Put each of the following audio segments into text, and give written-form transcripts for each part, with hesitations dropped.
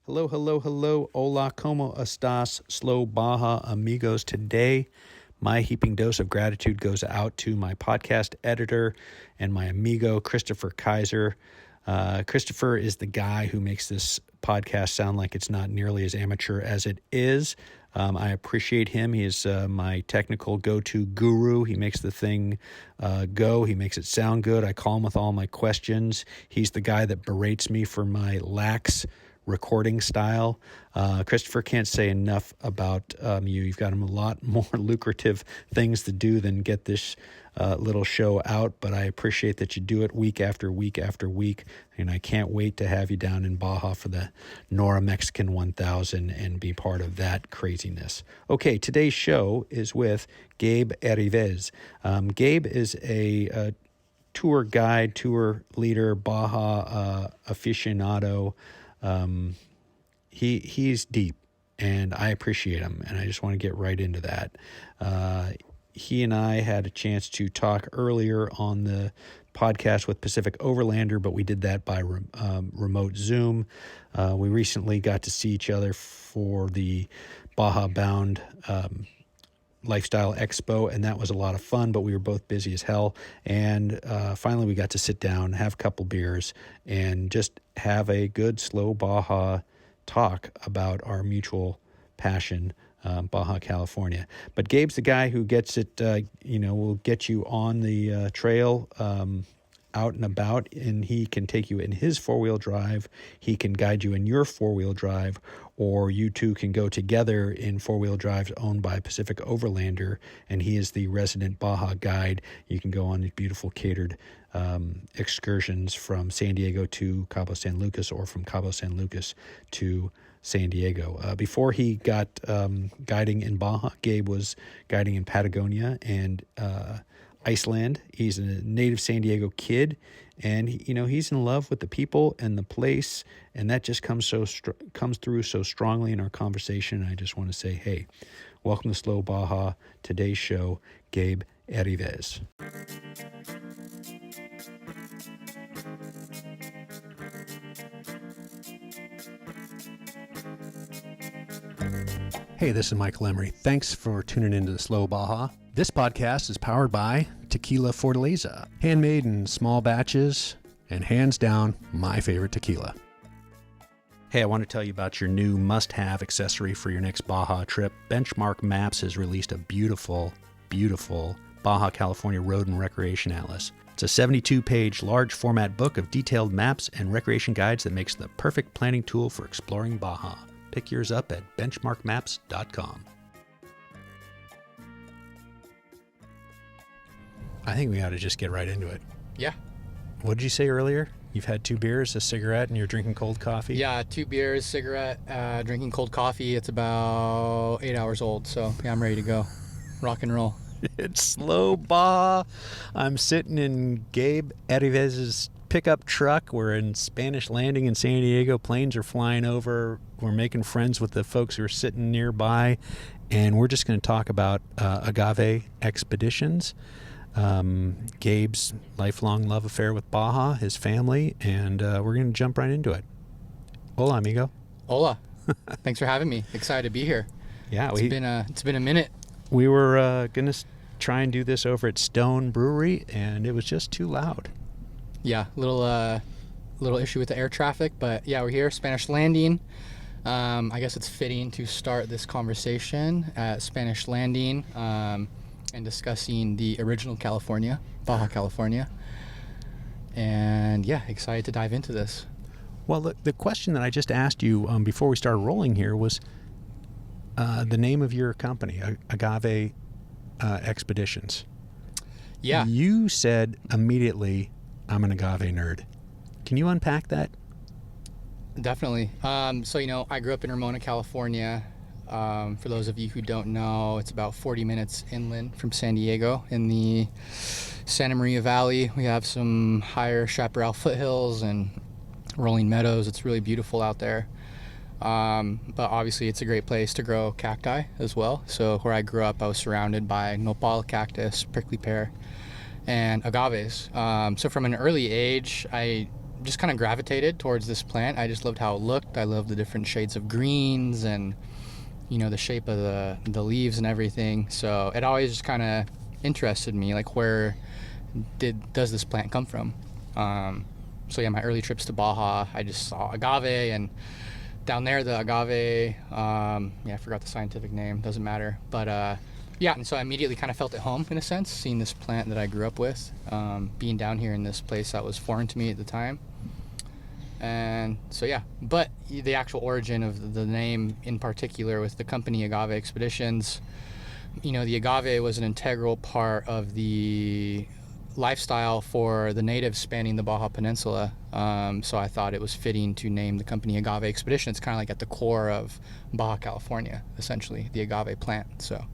Hello, hello, hello. Hola, como estas, slow Baja amigos? Today, my heaping dose of gratitude goes out to my podcast editor and my amigo, Christopher Kaiser. Christopher is the guy who makes this podcast sound like it's not nearly as amateur as it is. I appreciate him. He is my technical go-to guru. He makes the thing go. He makes it sound good. I call him with all my questions. He's the guy that berates me for my lax recording style. Christopher can't say enough about you. You've got him a lot more lucrative things to do than get this little show out, but I appreciate that you do it week after week after week, and I can't wait to have you down in Baja for the Nora Mexican 1000 and be part of that craziness. Okay, today's show is with Gabe Erivez. Gabe is a tour guide, tour leader, Baja aficionado. He's deep, and I appreciate him, and I just want to get right into that. He and I had a chance to talk earlier on the podcast with Pacific Overlander, but we did that by remote Zoom. We recently got to see each other for the Baja Bound Lifestyle Expo, and that was a lot of fun, but we were both busy as hell. And finally, we got to sit down, have a couple beers, and just have a good, slow Baja talk about our mutual passion, Baja California. But Gabe's the guy who gets it, will get you on the trail, out and about, and he can take you in his four-wheel drive. He can guide you in your four-wheel drive, or you two can go together in four-wheel drives owned by Pacific Overlander, and he is the resident Baja guide. You can go on these beautiful catered excursions from San Diego to Cabo San Lucas, or from Cabo San Lucas to San Diego. Before he got guiding in Baja, Gabe was guiding in Patagonia and Iceland. He's a native San Diego kid, and he's in love with the people and the place, and that just comes through so strongly in our conversation. I just want to say, hey, welcome to Slow Baja. Today's show, Gabe Erivez. Hey, this is Michael Emery. Thanks for tuning into the Slow Baja. This podcast is powered by Tequila Fortaleza, handmade in small batches, and hands down, my favorite tequila. Hey, I want to tell you about your new must-have accessory for your next Baja trip. Benchmark Maps has released a beautiful, beautiful Baja California Road and Recreation Atlas. It's a 72-page, large-format book of detailed maps and recreation guides that makes the perfect planning tool for exploring Baja. Pick yours up at benchmarkmaps.com. I think we ought to just get right into it. Yeah. What did you say earlier? You've had 2 beers, a cigarette, and you're drinking cold coffee? Yeah, 2 beers, cigarette, drinking cold coffee. It's about 8 hours old, so yeah, I'm ready to go. Rock and roll. It's Slow Baja. I'm sitting in Gabe Erivez's pickup truck. We're in Spanish Landing in San Diego. Planes are flying over. We're making friends with the folks who are sitting nearby, and we're just going to talk about Agave Expeditions, Gabe's lifelong love affair with Baja, his family, and we're going to jump right into it. Hola, amigo. Hola. Thanks for having me. Excited to be here. Yeah, it's been a minute. We were going to try and do this over at Stone Brewery, and it was just too loud. Yeah, little issue with the air traffic, but yeah, we're here, Spanish Landing. I guess it's fitting to start this conversation at Spanish Landing and discussing the original California, Baja California. And yeah, excited to dive into this. Well, the question that I just asked you before we started rolling here was the name of your company, Agave Expeditions. Yeah. You said immediately, I'm an agave nerd. Can you unpack that? Definitely. So, I grew up in Ramona, California. For those of you who don't know, it's about 40 minutes inland from San Diego in the Santa Maria Valley. We have some higher chaparral foothills and rolling meadows. It's really beautiful out there. But obviously it's a great place to grow cacti as well. So where I grew up, I was surrounded by nopal cactus, prickly pear, and agaves. So from an early age, I just kind of gravitated towards this plant. I just loved how it looked. I loved the different shades of greens and, the shape of the leaves and everything. So it always just kind of interested me, like where does this plant come from? So yeah, my early trips to Baja, I just saw agave, and down there the agave, I forgot the scientific name, doesn't matter. But and so I immediately kind of felt at home in a sense, seeing this plant that I grew up with, being down here in this place that was foreign to me at the time. And so but the actual origin of the name in particular with the company Agave Expeditions, the agave was an integral part of the lifestyle for the natives spanning the Baja Peninsula. So I thought it was fitting to name the company Agave Expedition. It's kind of like at the core of Baja California, essentially, the agave plant. So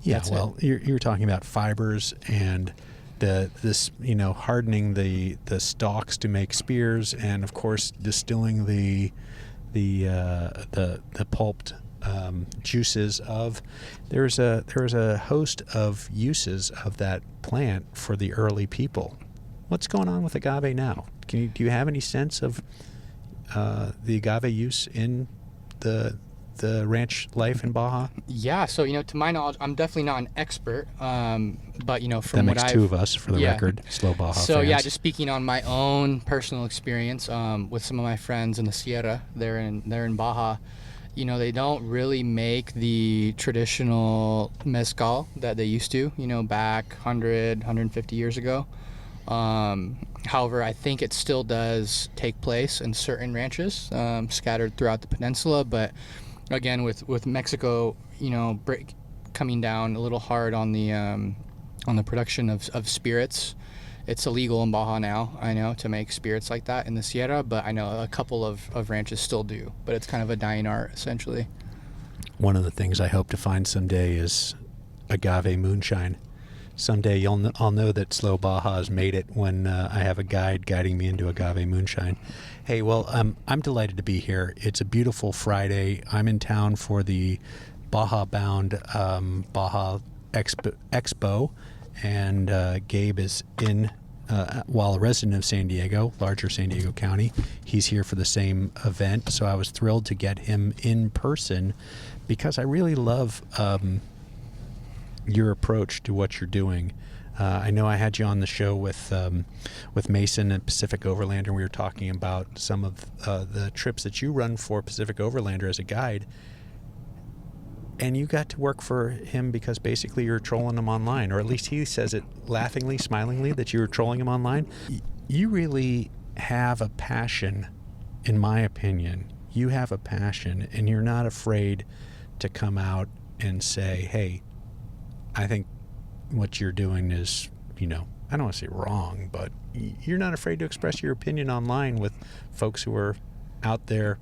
you're talking about fibers and hardening the stalks to make spears, and of course distilling the pulped juices of. There's a host of uses of that plant for the early people. What's going on with agave now? Do you have any sense of the agave use in the ranch life in Baja? Yeah, so to my knowledge, I'm definitely not an expert, but from that makes two of us, for the record, slow Baja so fans. just speaking on my own personal experience with some of my friends in the Sierra, they're in Baja. They don't really make the traditional mezcal that they used to, back 150 years ago. However, I think it still does take place in certain ranches scattered throughout the peninsula. But again, with Mexico, coming down a little hard on the production of spirits, it's illegal in Baja now, I know, to make spirits like that in the Sierra, but I know a couple of ranches still do. But it's kind of a dying art, essentially. One of the things I hope to find someday is agave moonshine. Someday I'll know that Slow Baja has made it when I have a guide guiding me into agave moonshine. Hey, well, I'm delighted to be here. It's a beautiful Friday. I'm in town for the Baja-bound Baja Expo, and Gabe is while a resident of San Diego, larger San Diego County. He's here for the same event, so I was thrilled to get him in person because I really love your approach to what you're doing. I know I had you on the show with Mason at Pacific Overlander, and we were talking about some of the trips that you run for Pacific Overlander as a guide. And you got to work for him because basically you're trolling him online, or at least he says it laughingly, smilingly, that you were trolling him online. You really have a passion, in my opinion. You have a passion, and you're not afraid to come out and say, hey, I think what you're doing is, I don't want to say wrong, but you're not afraid to express your opinion online with folks who are out there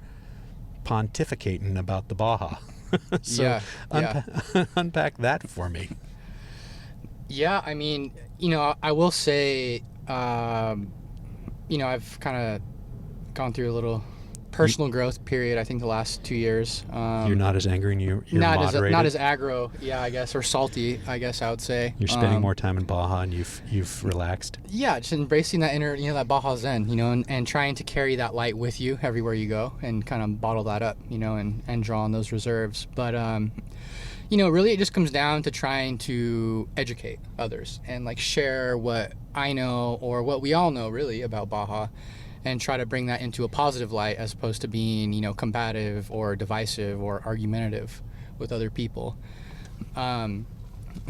pontificating about the Baja. So unpack that for me. Yeah, I mean, I will say, I've kind of gone through a little personal growth period, I think, the last 2 years. You're not as angry, and you're moderated. Not as aggro, I guess, or salty, I guess I would say. You're spending more time in Baja, and you've relaxed. Yeah, just embracing that inner, that Baja Zen, and trying to carry that light with you everywhere you go, and kind of bottle that up, and draw on those reserves. But really, it just comes down to trying to educate others and share what I know, or what we all know really about Baja, and try to bring that into a positive light as opposed to being, combative or divisive or argumentative with other people. So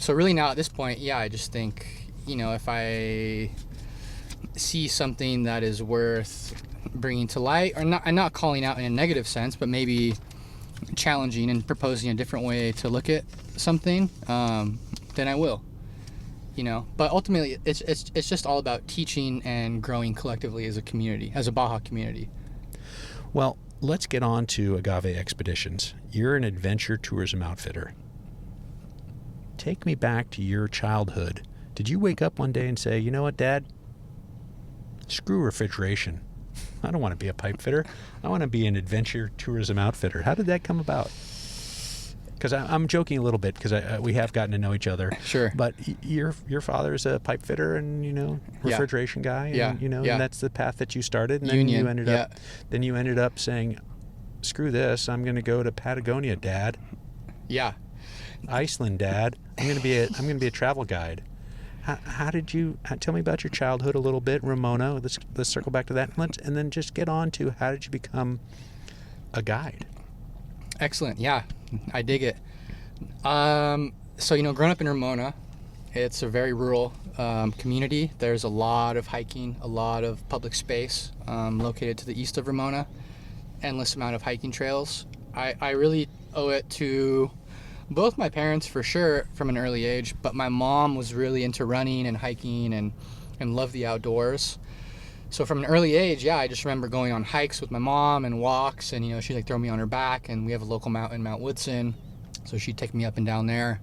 really now at this point, I just think, if I see something that is worth bringing to light, or not, I'm not calling out in a negative sense, but maybe challenging and proposing a different way to look at something, then I will. But ultimately it's just all about teaching and growing collectively as a community, as a Baja community. Well, let's get on to Agave Expeditions. You're an adventure tourism outfitter. Take me back to your childhood. Did you wake up one day and say, you know what, Dad? Screw refrigeration. I don't want to be a pipe fitter. I want to be an adventure tourism outfitter. How did that come about? because I'm joking a little bit because we have gotten to know each other. Sure. But your father is a pipe fitter and refrigeration guy, and and that's the path that you started, and then Union. you ended up saying, "Screw this! I'm going to go to Patagonia, Dad." Yeah. Iceland, Dad. I'm going to be a travel guide. How did you tell me about your childhood a little bit, Ramona? Let's circle back to that, and then just get on to how did you become a guide? Excellent. Yeah, I dig it. So growing up in Ramona, it's a very rural community. There's a lot of hiking, a lot of public space located to the east of Ramona. Endless amount of hiking trails. I really owe it to both my parents for sure from an early age, but my mom was really into running and hiking and loved the outdoors. So from an early age, I just remember going on hikes with my mom and walks, and she'd like throw me on her back, and we have a local mountain, Mount Woodson, so she'd take me up and down there.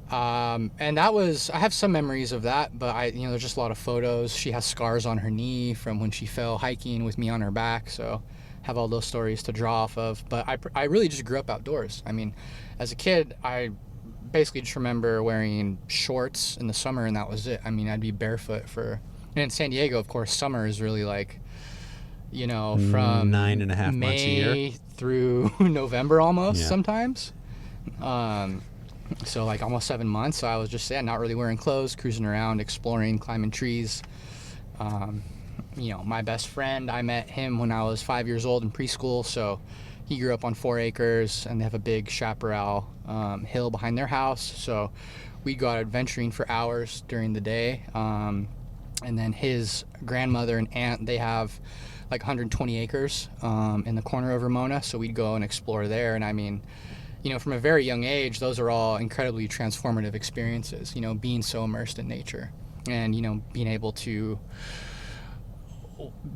And I have some memories of that, but there's just a lot of photos. She has scars on her knee from when she fell hiking with me on her back, so have all those stories to draw off of. But I really just grew up outdoors. I mean, as a kid, I basically just remember wearing shorts in the summer, and that was it. I mean, I'd be barefoot and in San Diego, of course, summer is really like, from 9.5 months a year May through November almost sometimes. So like almost 7 months. So I was just not really wearing clothes, cruising around, exploring, climbing trees. My best friend, I met him when I was 5 years old in preschool. So he grew up on 4 acres, and they have a big chaparral hill behind their house. So we'd go out adventuring for hours during the day. And then his grandmother and aunt, they have like 120 acres in the corner of Ramona. So we'd go and explore there. And I mean, from a very young age, those are all incredibly transformative experiences, being so immersed in nature and, being able to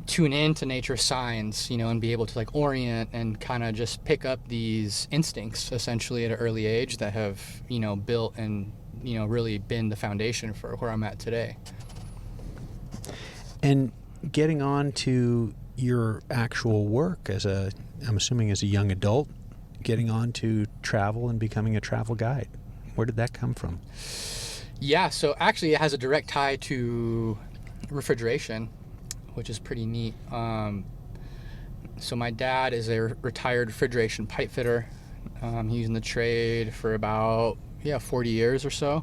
tune into nature signs, and be able to like orient and kind of just pick up these instincts essentially at an early age that have, built and, really been the foundation for where I'm at today. And getting on to your actual work I'm assuming as a young adult, getting on to travel and becoming a travel guide. Where did that come from? Yeah, so actually it has a direct tie to refrigeration, which is pretty neat. So my dad is a retired refrigeration pipe fitter. He's in the trade for about 40 years or so.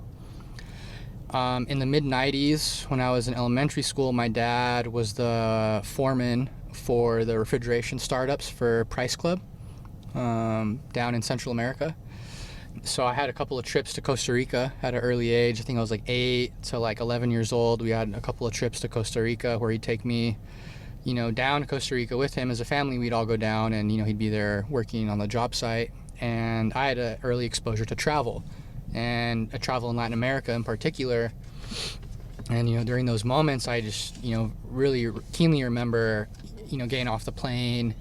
In the mid-90s, when I was in elementary school, my dad was the foreman for the refrigeration startups for Price Club down in Central America. So I had a couple of trips to Costa Rica at an early age. I think I was like 8 to like 11 years old. We had a couple of trips to Costa Rica where he'd take me, down to Costa Rica with him. As a family, we'd all go down, and, he'd be there working on the job site. And I had an early exposure to travel, and travel in Latin America in particular. And, during those moments, I just, really keenly remember, getting off the plane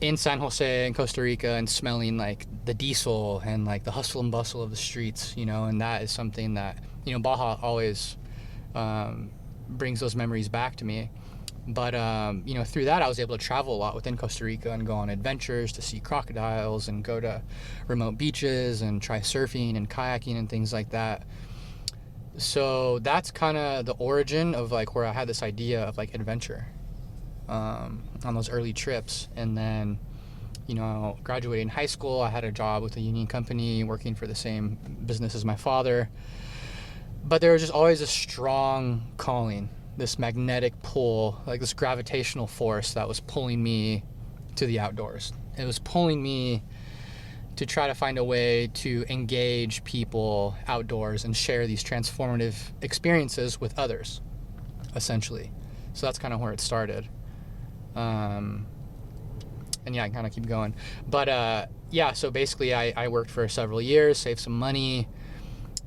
in San Jose in Costa Rica and smelling like the diesel and like the hustle and bustle of the streets, and that is something that, Baja always brings those memories back to me. But, through that, I was able to travel a lot within Costa Rica and go on adventures to see crocodiles and go to remote beaches and try surfing and kayaking and things like that. So that's kind of the origin of like where I had this idea of like adventure on those early trips. And then, graduating high school, I had a job with a union company working for the same business as my father. But there was just always a strong calling, this magnetic pull, like this gravitational force that was pulling me to the outdoors. It was pulling me to try to find a way to engage people outdoors and share these transformative experiences with others, essentially. So that's kind of where it started. And I can kind of keep going. But so basically I worked for several years, saved some money,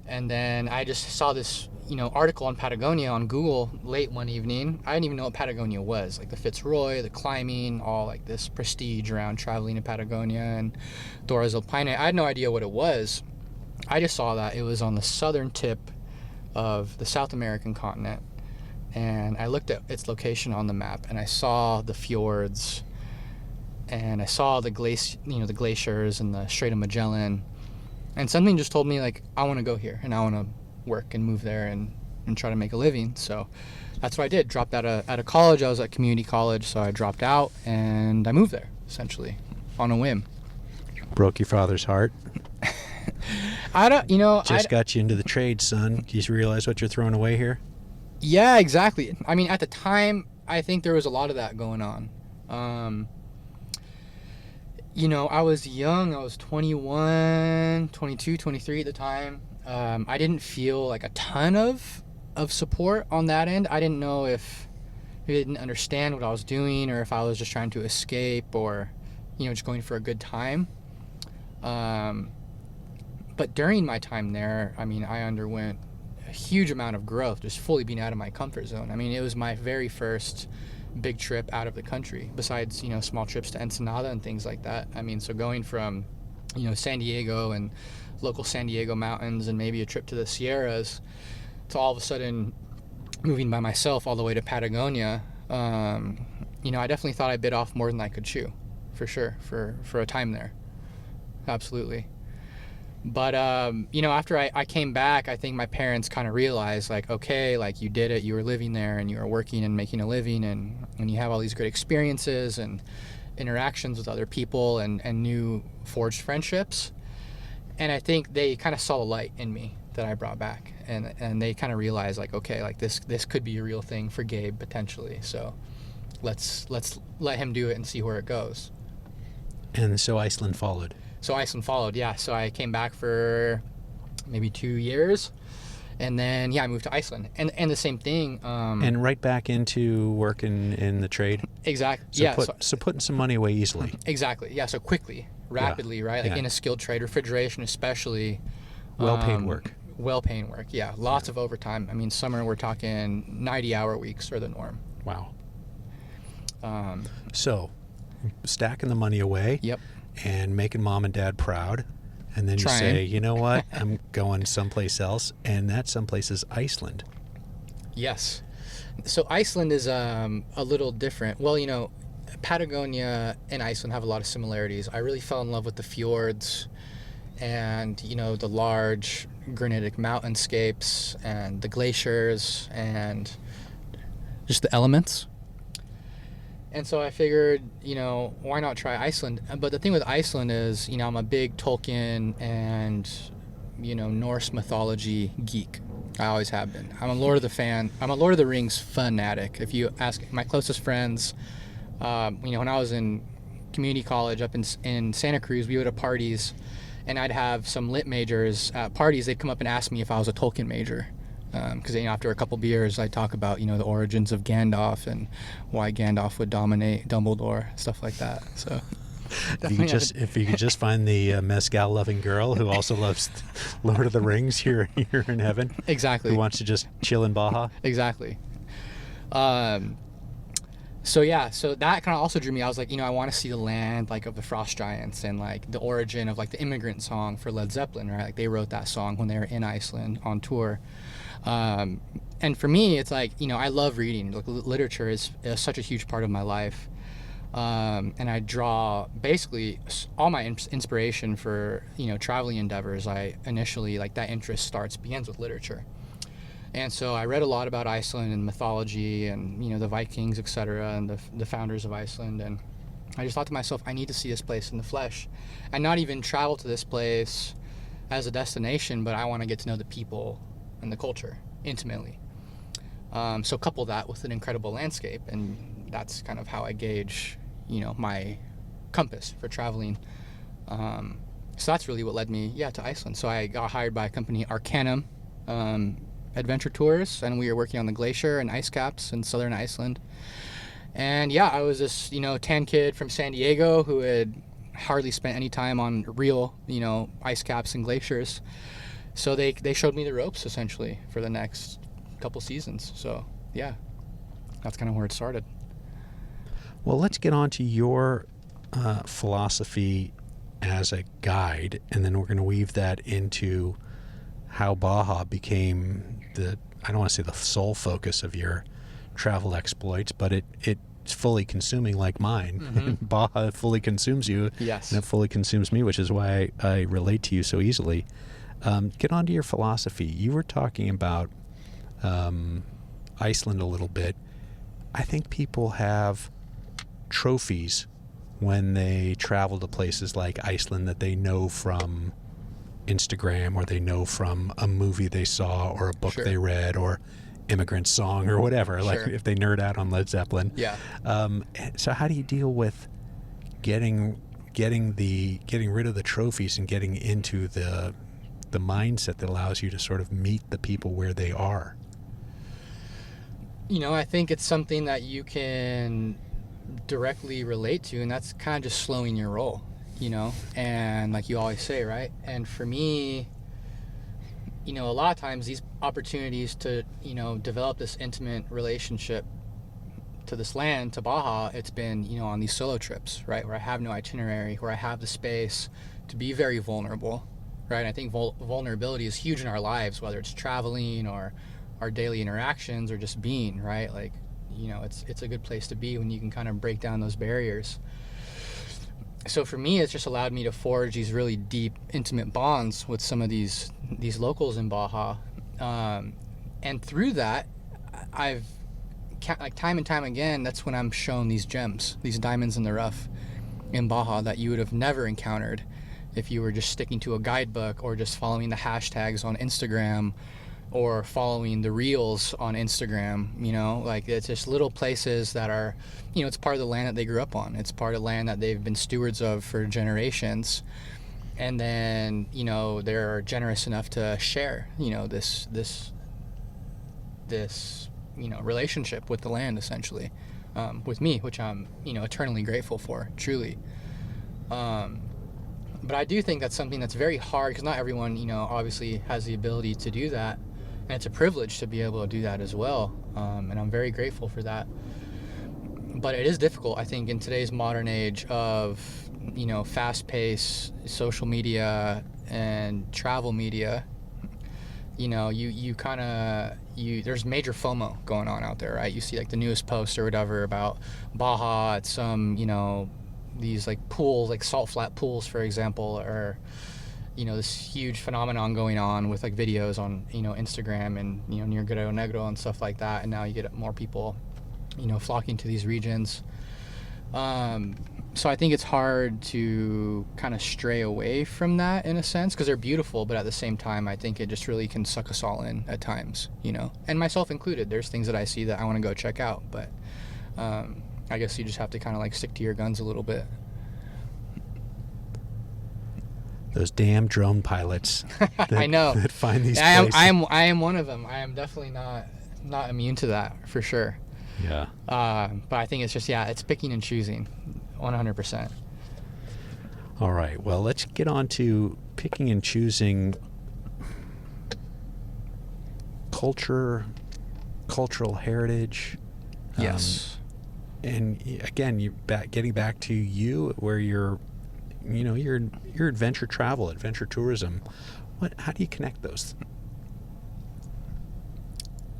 and then I just saw this article on Patagonia on Google late one evening. I didn't even know what Patagonia was, like the Fitzroy, the climbing, all like this prestige around traveling in Patagonia and Doras Alpine. I had no idea what it was. I just saw that it was on the southern tip of the South American continent, and I looked at its location on the map, and I saw the fjords and I saw the the glaciers and the Strait of Magellan, and something just told me like, I want to go here and I want to work and move there and try to make a living. So that's what I did. Dropped out of college. I was at community college, so I dropped out and I moved there essentially on a whim. Broke your father's heart. I don't, Just got you into the trade, son. Do you realize what you're throwing away here? Yeah, exactly. I mean, at the time, I think there was a lot of that going on. I was young. I was 21, 22, 23 at the time. I didn't feel like a ton of support on that end. I didn't know if they didn't understand what I was doing, or if I was just trying to escape, or just going for a good time. But during my time there, I mean, I underwent a huge amount of growth, just fully being out of my comfort zone. I mean, it was my very first big trip out of the country, besides small trips to Ensenada and things like that. I mean, so going from San Diego and local San Diego mountains and maybe a trip to the Sierras to all of a sudden moving by myself all the way to Patagonia, I definitely thought I bit off more than I could chew, for sure, for a time there. Absolutely. But after I came back, I think my parents kind of realized, like, okay, like, you did it, you were living there and you were working and making a living, and you have all these great experiences and interactions with other people and new forged friendships. And I think they kind of saw the light in me that I brought back, and they kind of realized, like, okay, like, this could be a real thing for Gabe potentially, so let's let him do it and see where it goes. And so Iceland followed. Yeah. So I came back for maybe 2 years, and then I moved to Iceland, and the same thing. And right back into working in the trade. Exactly. So putting some money away easily. Exactly. Yeah. So quickly, rapidly, right? Like in a skilled trade, refrigeration especially. Well-paid work. Well-paying work. Yeah. Lots of overtime. I mean, summer we're talking 90-hour weeks are the norm. Wow. So stacking the money away. Yep. And making mom and dad proud, and then you say, you know what, I'm going someplace else, and that someplace is Iceland. Yes. So Iceland is a little different. Well, Patagonia and Iceland have a lot of similarities. I really fell in love with the fjords and, the large granitic mountainscapes and the glaciers and just the elements. And so I figured, why not try Iceland? But the thing with Iceland is, I'm a big Tolkien and, Norse mythology geek. I always have been. I'm a Lord of the Rings fanatic. If you ask my closest friends, when I was in community college up in Santa Cruz, we would have parties, and I'd have some lit majors at parties. They'd come up and ask me if I was a Tolkien major. Because after a couple beers, I talk about the origins of Gandalf and why Gandalf would dominate Dumbledore, stuff like that. So, if you could just find the mezcal-loving girl who also loves Lord of the Rings here in heaven, exactly, who wants to just chill in Baja, exactly. So that kind of also drew me. I was like, I want to see the land like of the frost giants and like the origin of like the immigrant song for Led Zeppelin, right? Like they wrote that song when they were in Iceland on tour. And for me, it's like, I love reading. Like, literature is such a huge part of my life. And I draw basically all my inspiration for, traveling endeavors. I initially, like, that interest begins with literature. And so I read a lot about Iceland and mythology and, the Vikings, etc., and the founders of Iceland. And I just thought to myself, I need to see this place in the flesh, and not even travel to this place as a destination, but I want to get to know the people and the culture intimately. So couple that with an incredible landscape, and that's kind of how I gauge, my compass for traveling. So that's really what led me, to Iceland. So I got hired by a company, Arcanum Adventure Tours, and we were working on the glacier and ice caps in southern Iceland. And I was this, tan kid from San Diego who had hardly spent any time on real, ice caps and glaciers. So they showed me the ropes essentially for the next couple seasons. So that's kind of where it started. Well, let's get on to your philosophy as a guide, and then we're going to weave that into how Baja became I don't want to say the sole focus of your travel exploits, but it fully consuming like mine. Baja fully consumes you, Yes. and it fully consumes me, which is why I relate to you so easily. Get on to your philosophy. You were talking about Iceland a little bit. I think people have trophies when they travel to places like Iceland that they know from Instagram, or they know from a movie they saw, or a book Sure. they read, or Immigrant Song, or whatever. Sure. Like if they nerd out on Led Zeppelin. Yeah. So how do you deal with getting rid of the trophies and getting into the mindset that allows you to sort of meet the people where they are? I think it's something that you can directly relate to, and that's kind of just slowing your roll, and like you always say, right? And for me, a lot of times these opportunities to, develop this intimate relationship to this land, to Baja, it's been, on these solo trips, right? Where I have no itinerary, where I have the space to be very vulnerable, right? And I think vulnerability is huge in our lives, whether it's traveling or our daily interactions or just being, right? Like, it's a good place to be when you can kind of break down those barriers. So for me, it's just allowed me to forge these really deep, intimate bonds with some of these locals in Baja. And through that, I've, like time and time again, that's when I'm shown these gems, these diamonds in the rough in Baja that you would have never encountered if you were just sticking to a guidebook or just following the hashtags on Instagram or following the reels on Instagram. Like it's just little places that are, it's part of the land that they grew up on. It's part of the land that they've been stewards of for generations. And then, they're generous enough to share, this relationship with the land, essentially, with me, which I'm, eternally grateful for, truly. But I do think that's something that's very hard, because not everyone, obviously has the ability to do that. And it's a privilege to be able to do that as well. And I'm very grateful for that. But it is difficult, I think, in today's modern age of, fast-paced social media and travel media. There's major FOMO going on out there, right? You see like the newest post or whatever about Baja at some, these like pools, like salt flat pools, for example, or, this huge phenomenon going on with like videos on, Instagram and, near Guerrero Negro and stuff like that. And now you get more people, flocking to these regions. So I think it's hard to kind of stray away from that in a sense, because they're beautiful, but at the same time, I think it just really can suck us all in at times, and myself included. There's things that I see that I want to go check out, but I guess you just have to kind of like stick to your guns a little bit. Those damn drone pilots. I know. That find these places. I am one of them. I am definitely not immune to that, for sure. Yeah. But I think it's just, it's picking and choosing, 100%. All right. Well, let's get on to picking and choosing cultural heritage. Yes. And again, getting back to you, where you're adventure travel, adventure tourism. How do you connect those?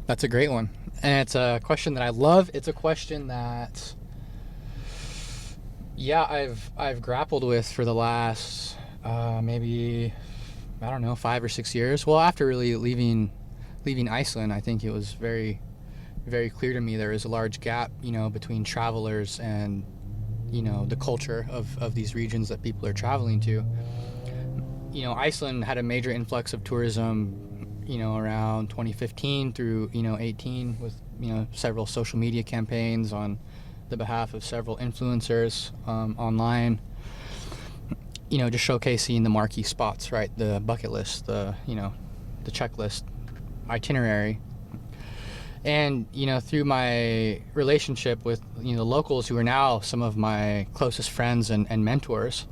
That's a great one. And it's a question that I love. It's a question that, I've grappled with for the last maybe, 5 or 6 years. Well, after really leaving Iceland, I think it was very, very clear to me there is a large gap, between travelers and, the culture of these regions that people are traveling to. Iceland had a major influx of tourism, around 2015 through, 18, with, several social media campaigns on the behalf of several influencers online, just showcasing the marquee spots, right? The bucket list, the checklist itinerary. And, through my relationship with, locals who are now some of my closest friends and mentors,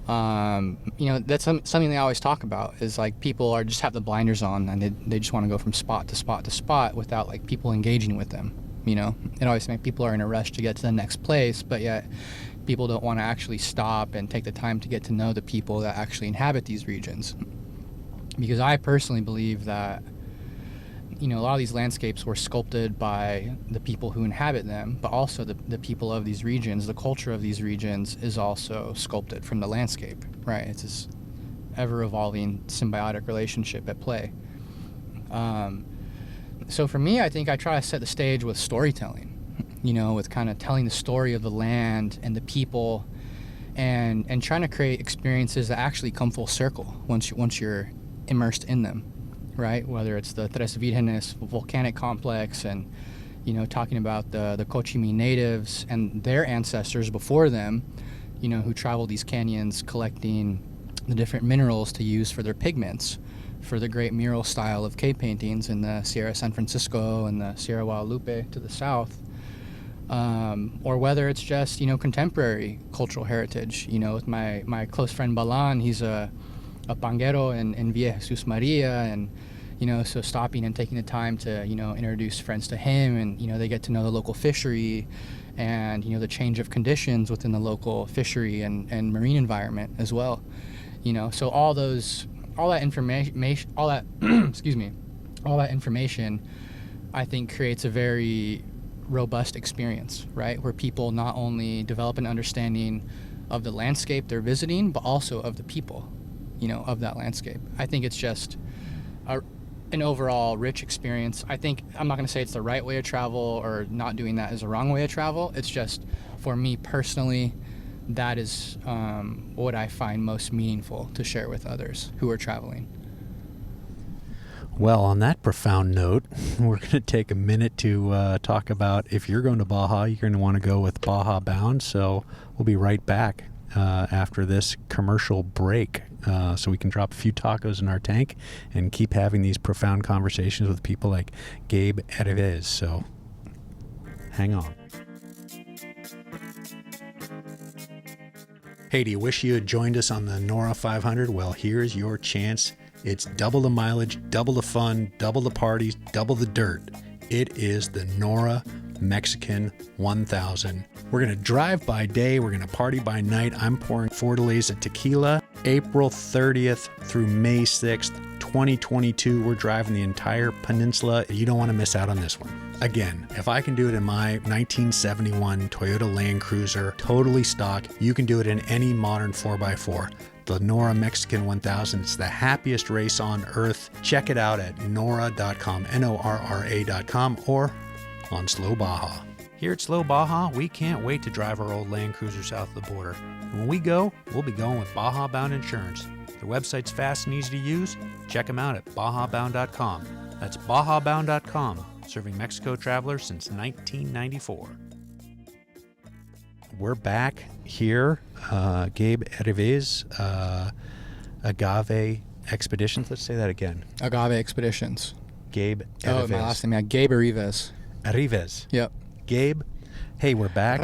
that's something they always talk about, is like people just have the blinders on, and they just want to go from spot to spot to spot without like people engaging with them. It always makes people are in a rush to get to the next place, but yet people don't want to actually stop and take the time to get to know the people that actually inhabit these regions. Because I personally believe that a lot of these landscapes were sculpted by the people who inhabit them, but also the people of these regions. The culture of these regions is also sculpted from the landscape, right? It's this ever-evolving symbiotic relationship at play. So for me, I think I try to set the stage with storytelling, with kind of telling the story of the land and the people, and trying to create experiences that actually come full circle once you're immersed in them. Right, whether it's the Tres Virgenes volcanic complex, and talking about the Cochimi natives and their ancestors before them, who traveled these canyons collecting the different minerals to use for their pigments, for the great mural style of cave paintings in the Sierra San Francisco and the Sierra Guadalupe to the south, or whether it's just contemporary cultural heritage. With my close friend Balan, he's a panguero in Villa Jesus Maria, and so stopping and taking the time to introduce friends to him, and they get to know the local fishery and the change of conditions within the local fishery and marine environment as well. So all that information all that information I think creates a very robust experience, right, where people not only develop an understanding of the landscape they're visiting, but also of the people of that landscape. I think it's just an overall rich experience. I think I'm not going to say it's the right way to travel, or not doing that is a wrong way to travel. It's just, for me personally, that is what I find most meaningful to share with others who are traveling. Well, on that profound note, we're going to take a minute to talk about, if you're going to Baja, you're going to want to go with Baja Bound. So we'll be right back after this commercial break, so we can drop a few tacos in our tank and keep having these profound conversations with people like Gabe Erivez. So hang on. Hey, do you wish you had joined us on the NORA 500? Well, here's your chance. It's double the mileage, double the fun, double the parties, double the dirt. It is the NORA Mexican 1000. We're going to drive by day. We're going to party by night. I'm pouring Fortaleza tequila. April 30th through May 6th, 2022. We're driving the entire peninsula. You don't want to miss out on this one. Again, if I can do it in my 1971 Toyota Land Cruiser, totally stock, you can do it in any modern 4x4. The NORA Mexican 1000. It's the happiest race on earth. Check it out at nora.com, NORRA.com, or on Slow Baja. Here at Slow Baja, we can't wait to drive our old Land Cruiser south of the border. When we go, we'll be going with Baja Bound Insurance. Their website's fast and easy to use. Check them out at bajabound.com. That's bajabound.com, serving Mexico travelers since 1994. We're back here. Gabe Erivez, Agave Expeditions. Let's say that again. Agave Expeditions. Gabe Erivez. Oh, my last name, yeah, Gabe Erivez. Erivez. Yep. Gabe, hey, we're back.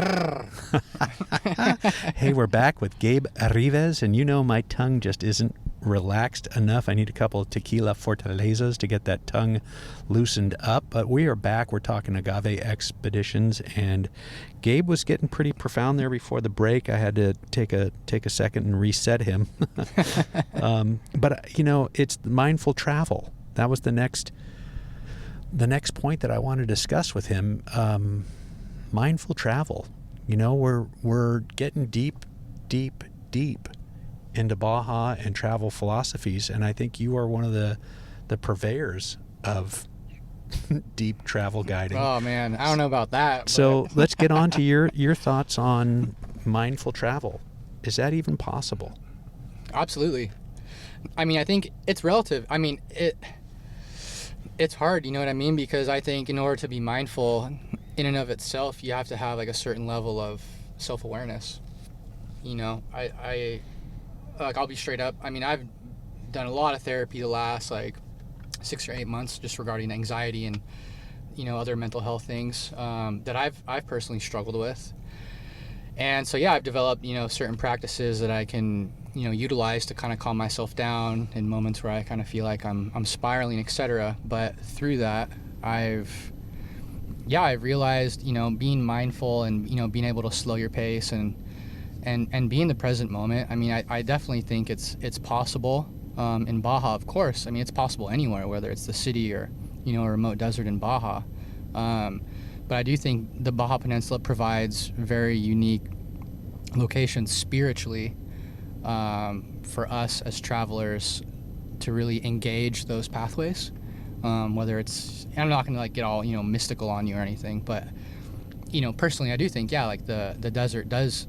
Hey, we're back with Gabe Erivez, and my tongue just isn't relaxed enough. I need a couple of tequila fortalezas to get that tongue loosened up. But we are back. We're talking Agave Expeditions, and Gabe was getting pretty profound there before the break. I had to take a second and reset him. But it's mindful travel. That was the next point that I want to discuss with him. Mindful travel. We're getting deep into Baja and travel philosophies, and I think you are one of the purveyors of deep travel guiding. Oh man, I don't know about that. So let's get on to your thoughts on mindful travel. Is that even possible? Absolutely. I mean, I think it's relative. I mean, it's hard, you know what I mean? Because I think in order to be mindful in and of itself, you have to have like a certain level of self-awareness. I'll be straight up. I mean, I've done a lot of therapy the last 6 or 8 months just regarding anxiety and other mental health things that I've personally struggled with. And so I've developed certain practices that I can utilize to kind of calm myself down in moments where I kind of feel like I'm spiraling, etc. But through that, I've realized being mindful and being able to slow your pace and be in the present moment. I mean, I definitely think it's possible in Baja, of course. I mean, it's possible anywhere, whether it's the city or a remote desert in Baja. But I do think the Baja Peninsula provides very unique locations spiritually for us as travelers to really engage those pathways. Whether it's, I'm not going to like get all, mystical on you or anything, but, personally, I do think, like the desert does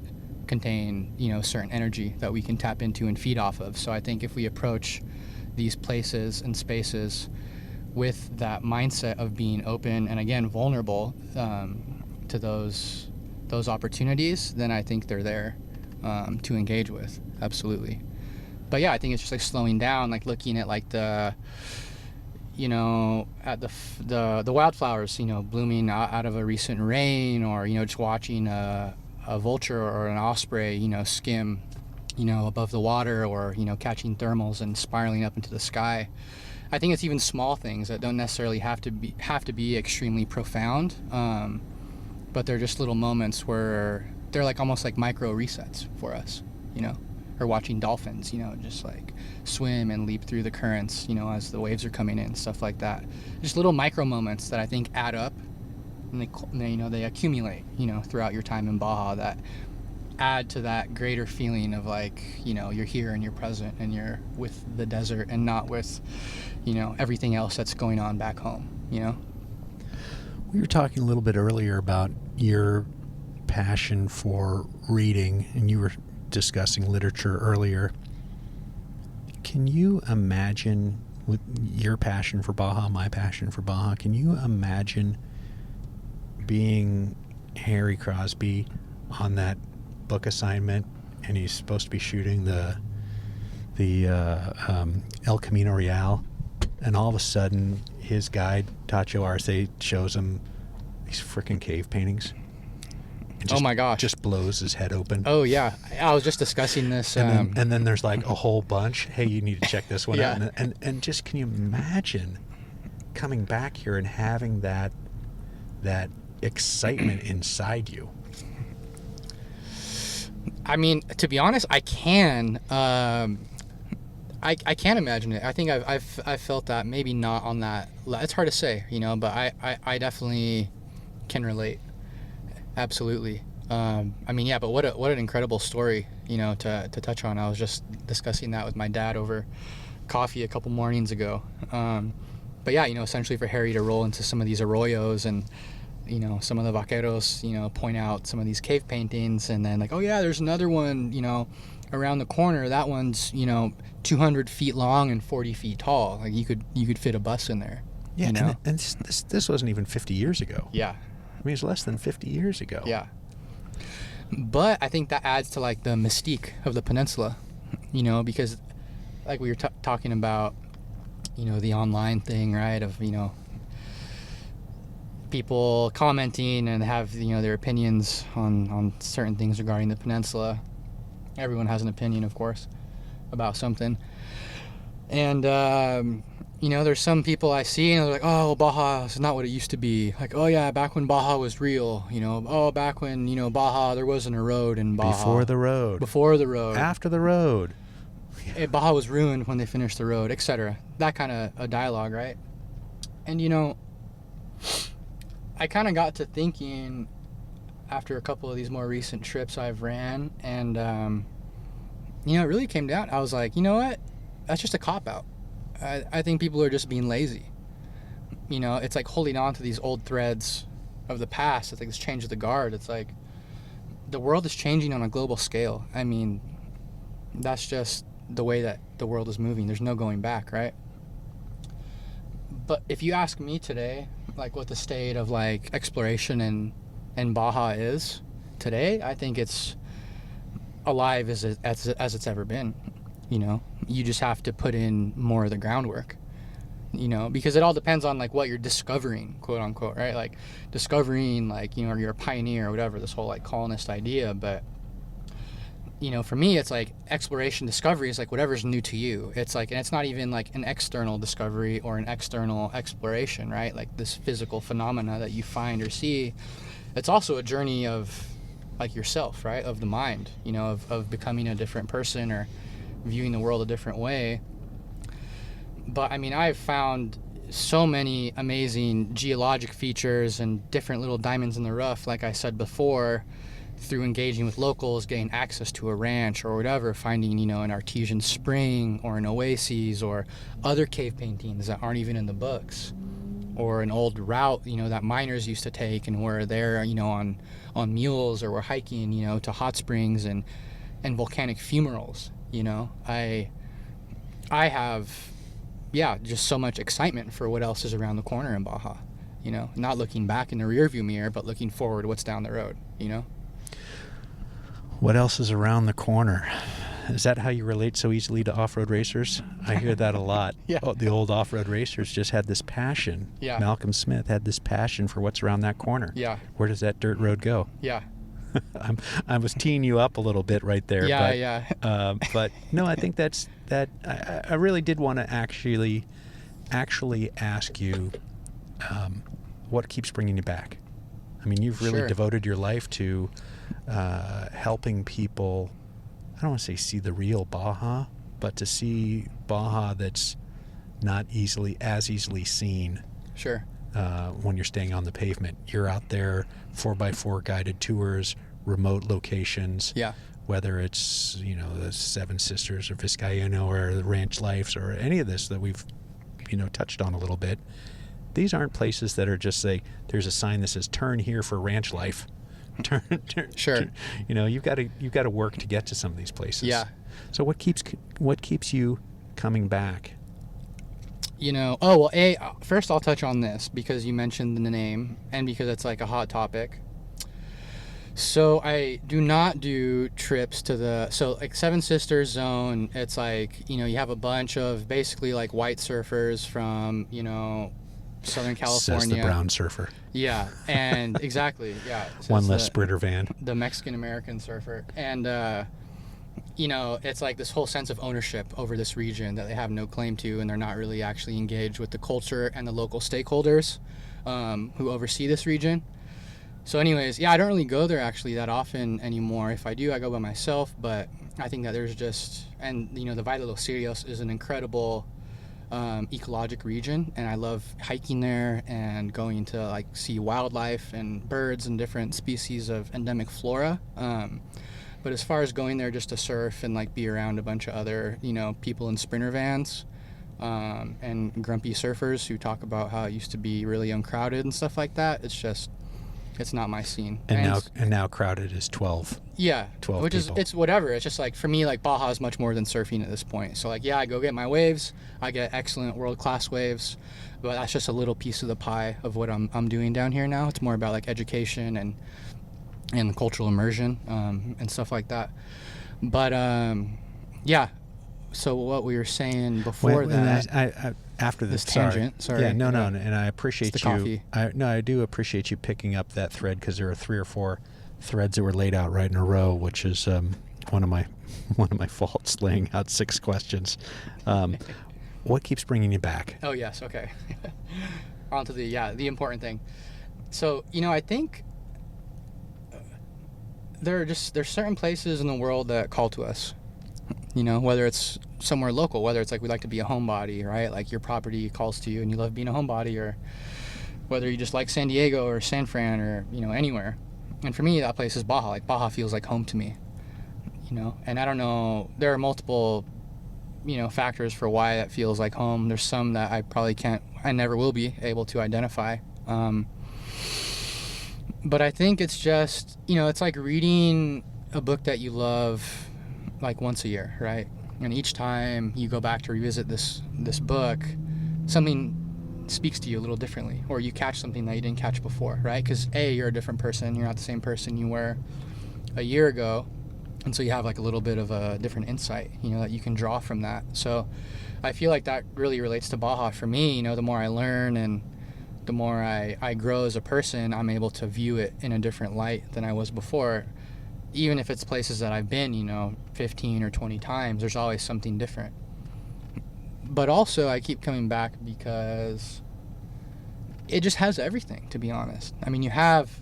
contain, certain energy that we can tap into and feed off of. So I think if we approach these places and spaces with that mindset of being open and, again, vulnerable to those opportunities, then I think they're there to engage with. Absolutely. But yeah, I think it's just like slowing down, like looking at like at the wildflowers, blooming out of a recent rain, or, just watching a vulture or an osprey, skim, above the water, or, catching thermals and spiraling up into the sky. I think it's even small things that don't necessarily have to be extremely profound, but they're just little moments where they're like almost like micro resets for us, or watching dolphins, just like swim and leap through the currents, as the waves are coming in, stuff like that. Just little micro moments that I think add up, and they accumulate, throughout your time in Baja, that add to that greater feeling of like, you're here and you're present and you're with the desert and not with, everything else that's going on back home, We were talking a little bit earlier about your passion for reading, and you were discussing literature earlier. Can you imagine, with your passion for Baja, my passion for Baja, can you imagine being Harry Crosby on that book assignment, and he's supposed to be shooting the El Camino Real, and all of a sudden his guide Tacho Arce shows him these freaking cave paintings? Oh my gosh! Just blows his head open. Oh yeah, I was just discussing this. And then there's like a whole bunch. Hey, you need to check this one out. And just, can you imagine coming back here and having that excitement inside you? I mean, to be honest, I can. I can't imagine it. I think I've felt that, maybe not on that. It's hard to say, but I definitely can relate. Absolutely. But what an incredible story, to touch on. I was just discussing that with my dad over coffee a couple mornings ago. But yeah, essentially for Harry to roll into some of these arroyos and, some of the vaqueros, point out some of these cave paintings, and then like, oh yeah, there's another one, around the corner. That one's, 200 feet long and 40 feet tall. Like you could fit a bus in there. Yeah. And this wasn't even 50 years ago. Yeah. I mean, it's less than 50 years ago. Yeah. But I think that adds to like the mystique of the peninsula, because like we were talking about, the online thing, right? Of, people commenting and have, their opinions on certain things regarding the peninsula. Everyone has an opinion, of course, about something. And, there's some people I see and they're like, oh, Baja is not what it used to be. Like, oh yeah, back when Baja was real, oh, back when, Baja, there wasn't a road in Baja. Before the road. After the road. Baja was ruined when they finished the road, etc. That kind of a dialogue, right? And, I kind of got to thinking after a couple of these more recent trips I've ran, and, it really came down. I was like, you know what? That's just a cop-out. I think people are just being lazy. It's like holding on to these old threads of the past. It's like this change of the guard. It's like the world is changing on a global scale. I mean, that's just the way that the world is moving. There's no going back, right? But if you ask me today, like what the state of like exploration in Baja is today, I think it's alive as it's ever been. You just have to put in more of the groundwork, because it all depends on like what you're discovering, quote unquote, right? Like discovering, like, you're a pioneer or whatever, this whole like colonist idea. But, for me, it's like exploration, discovery is like whatever's new to you. It's like, and it's not even like an external discovery or an external exploration, right? Like this physical phenomena that you find or see. It's also a journey of like yourself, right? Of the mind, of becoming a different person or viewing the world a different way. But I mean, I've found so many amazing geologic features and different little diamonds in the rough, like I said before, through engaging with locals, getting access to a ranch or whatever, finding, an artesian spring or an oasis or other cave paintings that aren't even in the books, or an old route, that miners used to take, and where they're, on mules, or we're hiking, to hot springs and volcanic fumaroles. I have, just so much excitement for what else is around the corner in Baja, not looking back in the rearview mirror, but looking forward what's down the road, What else is around the corner? Is that how you relate so easily to off-road racers? I hear that a lot. Yeah. Oh, the old off-road racers just had this passion. Yeah. Malcolm Smith had this passion for what's around that corner. Yeah. Where does that dirt road go? Yeah. I was teeing you up a little bit right there. Yeah, but, but no, I think that. I really did want to actually ask you what keeps bringing you back. I mean, you've really Sure. devoted your life to helping people. I don't want to say see the real Baja, but to see Baja that's not as easily seen. Sure. When you're staying on the pavement. You're out there, 4x4 guided tours, remote locations. Yeah. Whether it's, the Seven Sisters or Vizcaíno or the Ranch Lives or any of this that we've, touched on a little bit. These aren't places that are just there's a sign that says turn here for ranch life. Turn. Sure. You've got to work to get to some of these places. Yeah. So what keeps you coming back? First I'll touch on this because you mentioned the name and because it's like a hot topic. So I do not do trips to Seven Sisters Zone. It's like, you have a bunch of basically like white surfers from, Southern California. Says the brown surfer. Yeah, and exactly, yeah. One less Sprinter van. The Mexican-American surfer. And, it's like this whole sense of ownership over this region that they have no claim to, and they're not really actually engaged with the culture and the local stakeholders who oversee this region. So anyways, I don't really go there actually that often anymore. If I do, I go by myself, but I think that there's the Valle de los Cirios is an incredible ecologic region, and I love hiking there and going to see wildlife and birds and different species of endemic flora. But as far as going there just to surf and be around a bunch of other, people in Sprinter vans and grumpy surfers who talk about how it used to be really uncrowded and stuff like that, it's not my scene. And now crowded is 12. Yeah, 12 which people. It's whatever. It's just for me, Baja is much more than surfing at this point. So I go get my waves. I get excellent world-class waves, but that's just a little piece of the pie of what I'm doing down here now. It's more about education and cultural immersion and stuff like that. But so what we were saying before that. After this tangent, sorry. Yeah, no, and I appreciate it's the coffee. I do appreciate you picking up that thread because there are 3 or 4 threads that were laid out right in a row, which is one of my faults, laying out 6 questions. What keeps bringing you back? Oh yes, okay. On to the important thing. So I think there's certain places in the world that call to us. Whether it's somewhere local, whether it's we like to be a homebody, right? Your property calls to you and you love being a homebody, or whether you just like San Diego or San Fran or, anywhere. And for me, that place is Baja. Baja feels like home to me, and I don't know, there are multiple, factors for why that feels like home. There's some that I never will be able to identify. But I think it's just, it's like reading a book that you love once a year, right? And each time you go back to revisit this book, something speaks to you a little differently, or you catch something that you didn't catch before, right? Because you're a different person. You're not the same person you were a year ago, and so you have a little bit of a different insight, that you can draw from that. So I feel like that really relates to Baja for me. The more I learn and the more I grow as a person, I'm able to view it in a different light than I was before. Even if it's places that I've been, 15 or 20 times, there's always something different. But also, I keep coming back because it just has everything, to be honest. I mean, you have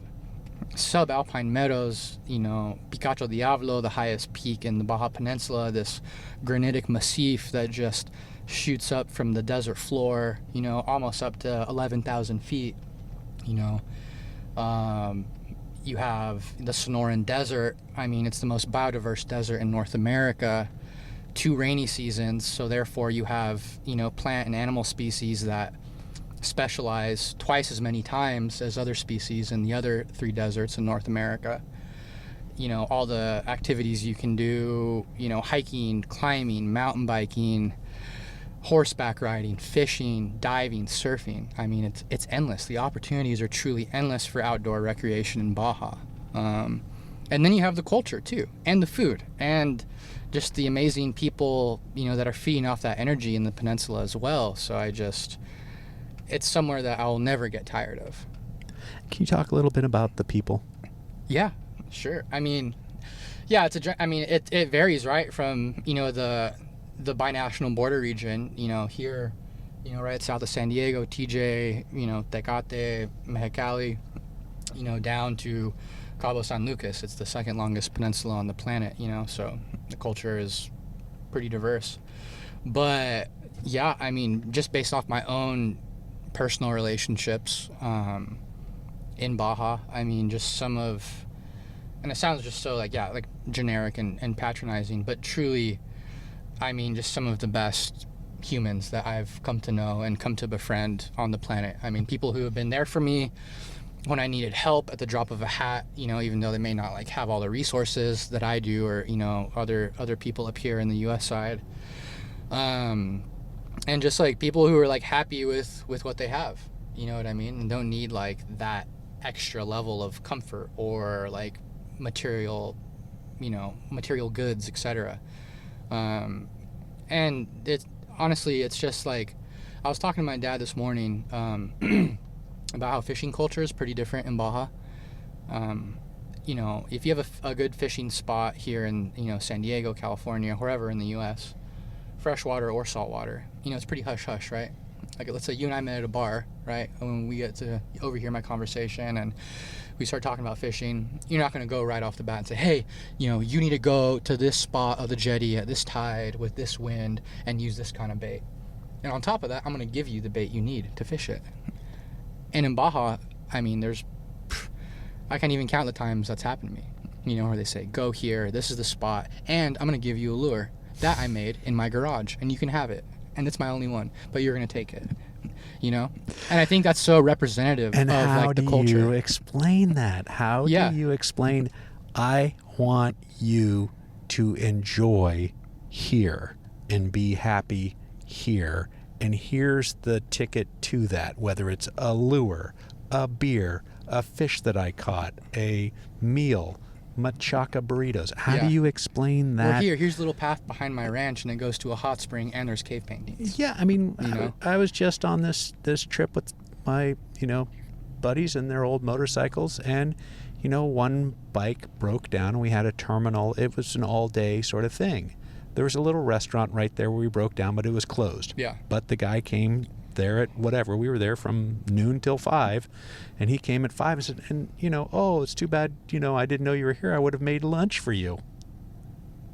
subalpine meadows, Picacho Diablo, the highest peak in the Baja Peninsula, this granitic massif that just shoots up from the desert floor, almost up to 11,000 feet. You have the Sonoran Desert. I mean, it's the most biodiverse desert in North America. 2 rainy seasons, so therefore you have, plant and animal species that specialize twice as many times as other species in the other 3 deserts in North America. All the activities you can do, hiking, climbing, mountain biking, horseback riding, fishing, diving, surfing. I mean, it's endless. The opportunities are truly endless for outdoor recreation in Baja. And then you have the culture too, and the food, and just the amazing people, that are feeding off that energy in the peninsula as well. So it's somewhere that I'll never get tired of. Can you talk a little bit about the people? Yeah, sure. I mean, yeah, it varies, right, from, the binational border region, here, right south of San Diego, TJ, Tecate, Mexicali, down to Cabo San Lucas. It's the second longest peninsula on the planet, so the culture is pretty diverse. But yeah, I mean, just based off my own personal relationships in Baja, I mean, just some of, and it sounds just so like generic and patronizing, but truly, I mean, just some of the best humans that I've come to know and come to befriend on the planet. I mean, people who have been there for me when I needed help at the drop of a hat, even though they may not have all the resources that I do, or, other people up here in the US side. And just people who are happy with what they have, you know what I mean? And don't need that extra level of comfort or material goods, etc. And honestly, it's just I was talking to my dad this morning, about how fishing culture is pretty different in Baja. If you have a good fishing spot here in, San Diego, California, wherever in the U.S., freshwater or saltwater, it's pretty hush-hush, right? Let's say you and I met at a bar, right? When we get to overhear my conversation and we start talking about fishing, you're not going to go right off the bat and say, hey, you need to go to this spot of the jetty at this tide with this wind and use this kind of bait. And on top of that, I'm going to give you the bait you need to fish it. And in Baja, I mean, I can't even count the times that's happened to me, where they say, go here, this is the spot, and I'm going to give you a lure that I made in my garage, and you can have it. And it's my only one, but you're going to take it, And I think that's so representative of the culture. And how do you explain that? How do you explain, I want you to enjoy here and be happy here, and here's the ticket to that, whether it's a lure, a beer, a fish that I caught, a meal, machaca burritos. How do you explain that? Well, here's a little path behind my ranch, and it goes to a hot spring, and there's cave paintings. Yeah, I mean, I was just on this trip with my, buddies and their old motorcycles, and, one bike broke down, and we had a terminal. It was an all-day sort of thing. There was a little restaurant right there where we broke down, but it was closed. Yeah. But the guy came there at whatever. We were there from noon till 5, and he came at 5 and said, oh, it's too bad, I didn't know you were here. I would have made lunch for you.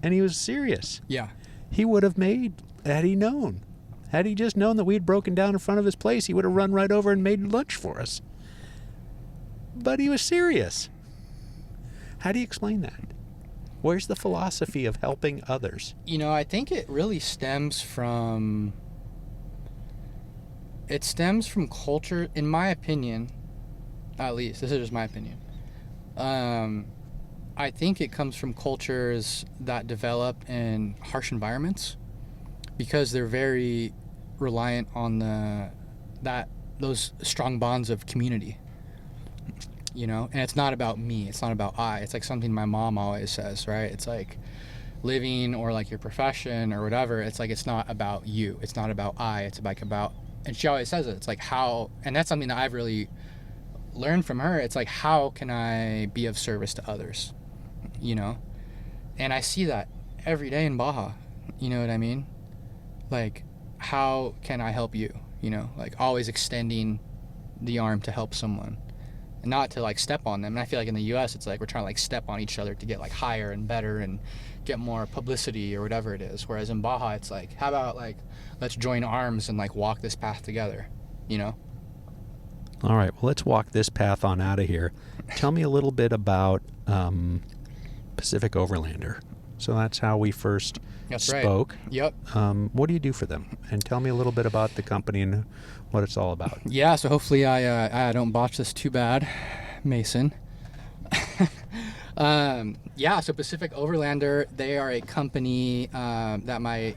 And he was serious. Yeah. He would have made, had he known. Had he just known that we'd broken down in front of his place, he would have run right over and made lunch for us. But he was serious. How do you explain that? Where's the philosophy of helping others? I think it really stems from culture, in my opinion, at least. This is just my opinion. I think it comes from cultures that develop in harsh environments because they're very reliant on those strong bonds of community. And it's not about me. It's not about I. It's something my mom always says, right? It's living or your profession or whatever. It's it's not about you. It's not about I. It's about, and she always says it. It's how, and that's something that I've really learned from her. It's how can I be of service to others, And I see that every day in Baja. You know what I mean? How can I help you? Always extending the arm to help someone. and not to like step on them. And I feel like in the US it's like we're trying to like step on each other to get like higher and better and get more publicity or whatever it is. Whereas in Baja it's like, how about like let's join arms and like walk this path together, you know? All right, well, let's walk this path on out of here. Tell me a little bit about Pacific Overlander. So that's how we first spoke. Right. Yep. What do you do for them? And tell me a little bit about the company and what it's all about. Yeah, so hopefully I don't botch this too bad, Mason. So Pacific Overlander, they are a company that my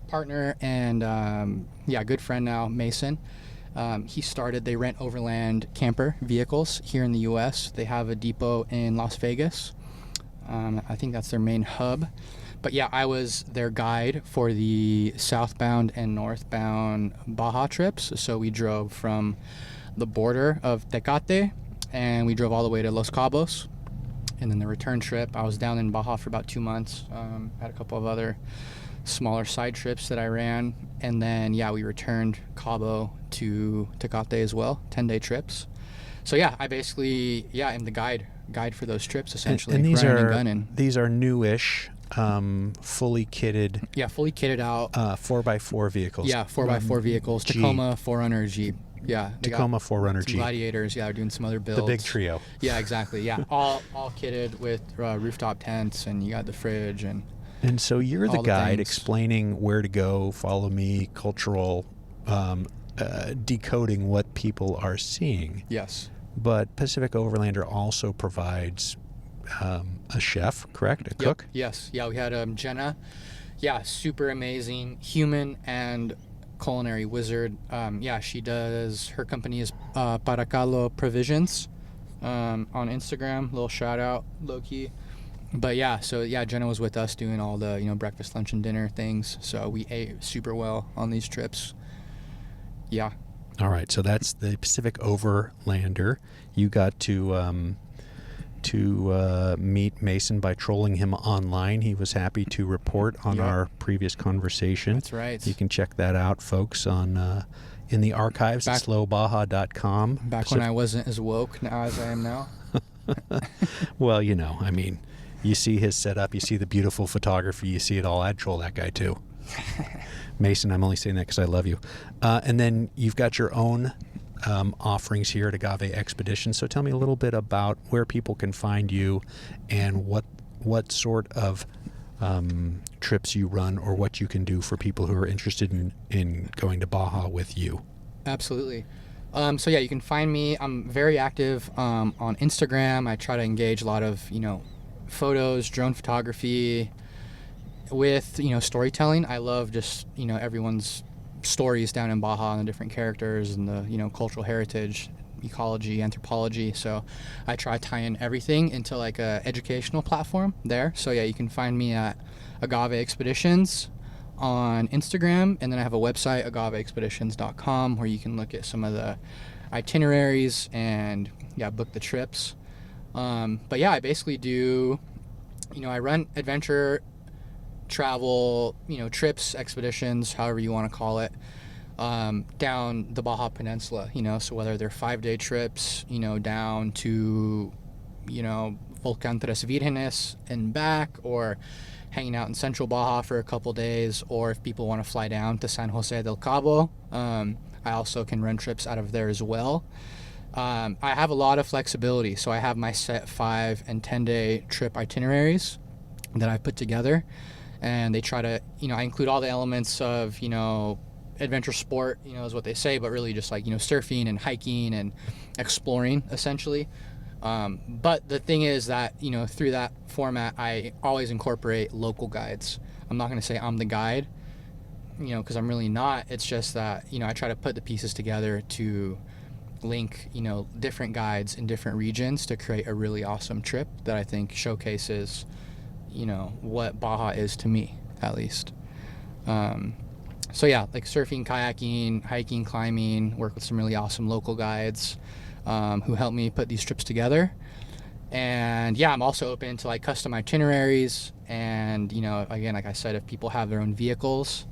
partner and good friend now, Mason, he started. They rent overland camper vehicles here in the U.S. They have a depot in Las Vegas. I think that's their main hub. But yeah, I was their guide for the southbound and northbound Baja trips. So we drove from the border of Tecate and we drove all the way to Los Cabos. And then the return trip, I was down in Baja for about 2 months. Had a couple of other smaller side trips that I ran. And then, we returned Cabo to Tecate as well, 10-day trips. So I basically, am the guide for those trips, essentially. And these are newish, fully kitted. Yeah, fully kitted out. 4x4 vehicles. Yeah, 4x4 vehicles. Jeep. Tacoma 4Runner Jeep. Yeah. Tacoma 4Runner Jeep. Gladiators. Yeah, they're doing some other builds. The big trio. Yeah, exactly. Yeah, all kitted with rooftop tents, and you got the fridge And so you're the guide things. explaining where to go, follow me, cultural, decoding what people are seeing. Yes. But Pacific Overlander also provides a chef, correct? A cook? Yes. Yeah, we had Jenna. Yeah, super amazing human and culinary wizard. She does, her company is Paracalo Provisions on Instagram. Little shout out, low key. But Jenna was with us doing all the, breakfast, lunch, and dinner things. So we ate super well on these trips. Yeah. All right. So that's the Pacific Overlander. You got to meet Mason by trolling him online. He was happy to report on our previous conversation. That's right. You can check that out, folks, on in the archives at slowbaja.com. Back when I wasn't as woke as I am now. Well, you see his setup, you see the beautiful photography, you see it all. I'd troll that guy too. Mason, I'm only saying that because I love you. And then you've got your own offerings here at Agave Expeditions. So tell me a little bit about where people can find you and what sort of trips you run or what you can do for people who are interested in going to Baja with you. Absolutely. You can find me. I'm very active on Instagram. I try to engage a lot of, photos, drone photography with, storytelling. I love just, everyone's stories down in Baja and the different characters and the, cultural heritage, ecology, anthropology. So I try to tie in everything into like a educational platform there. So you can find me at Agave Expeditions on Instagram, and then I have a website, agaveexpeditions.com, where you can look at some of the itineraries and book the trips. I basically do, I run adventure travel, trips, expeditions, however you want to call it, down the Baja Peninsula, so whether they're 5-day trips, down to, Volcán Tres Vírgenes and back, or hanging out in central Baja for a couple days, or if people want to fly down to San Jose del Cabo, I also can run trips out of there as well. I have a lot of flexibility, so I have my set 5 and 10-day trip itineraries that I put together, and they try to, I include all the elements of, adventure sport, is what they say, but really just like, surfing and hiking and exploring, essentially. But the thing is that, through that format, I always incorporate local guides. I'm not going to say I'm the guide, because I'm really not. It's just that, I try to put the pieces together to link, different guides in different regions to create a really awesome trip that I think showcases, what Baja is to me, at least. Like surfing, kayaking, hiking, climbing, work with some really awesome local guides who help me put these trips together. And I'm also open to like custom itineraries. And, again, like I said, if people have their own vehicles,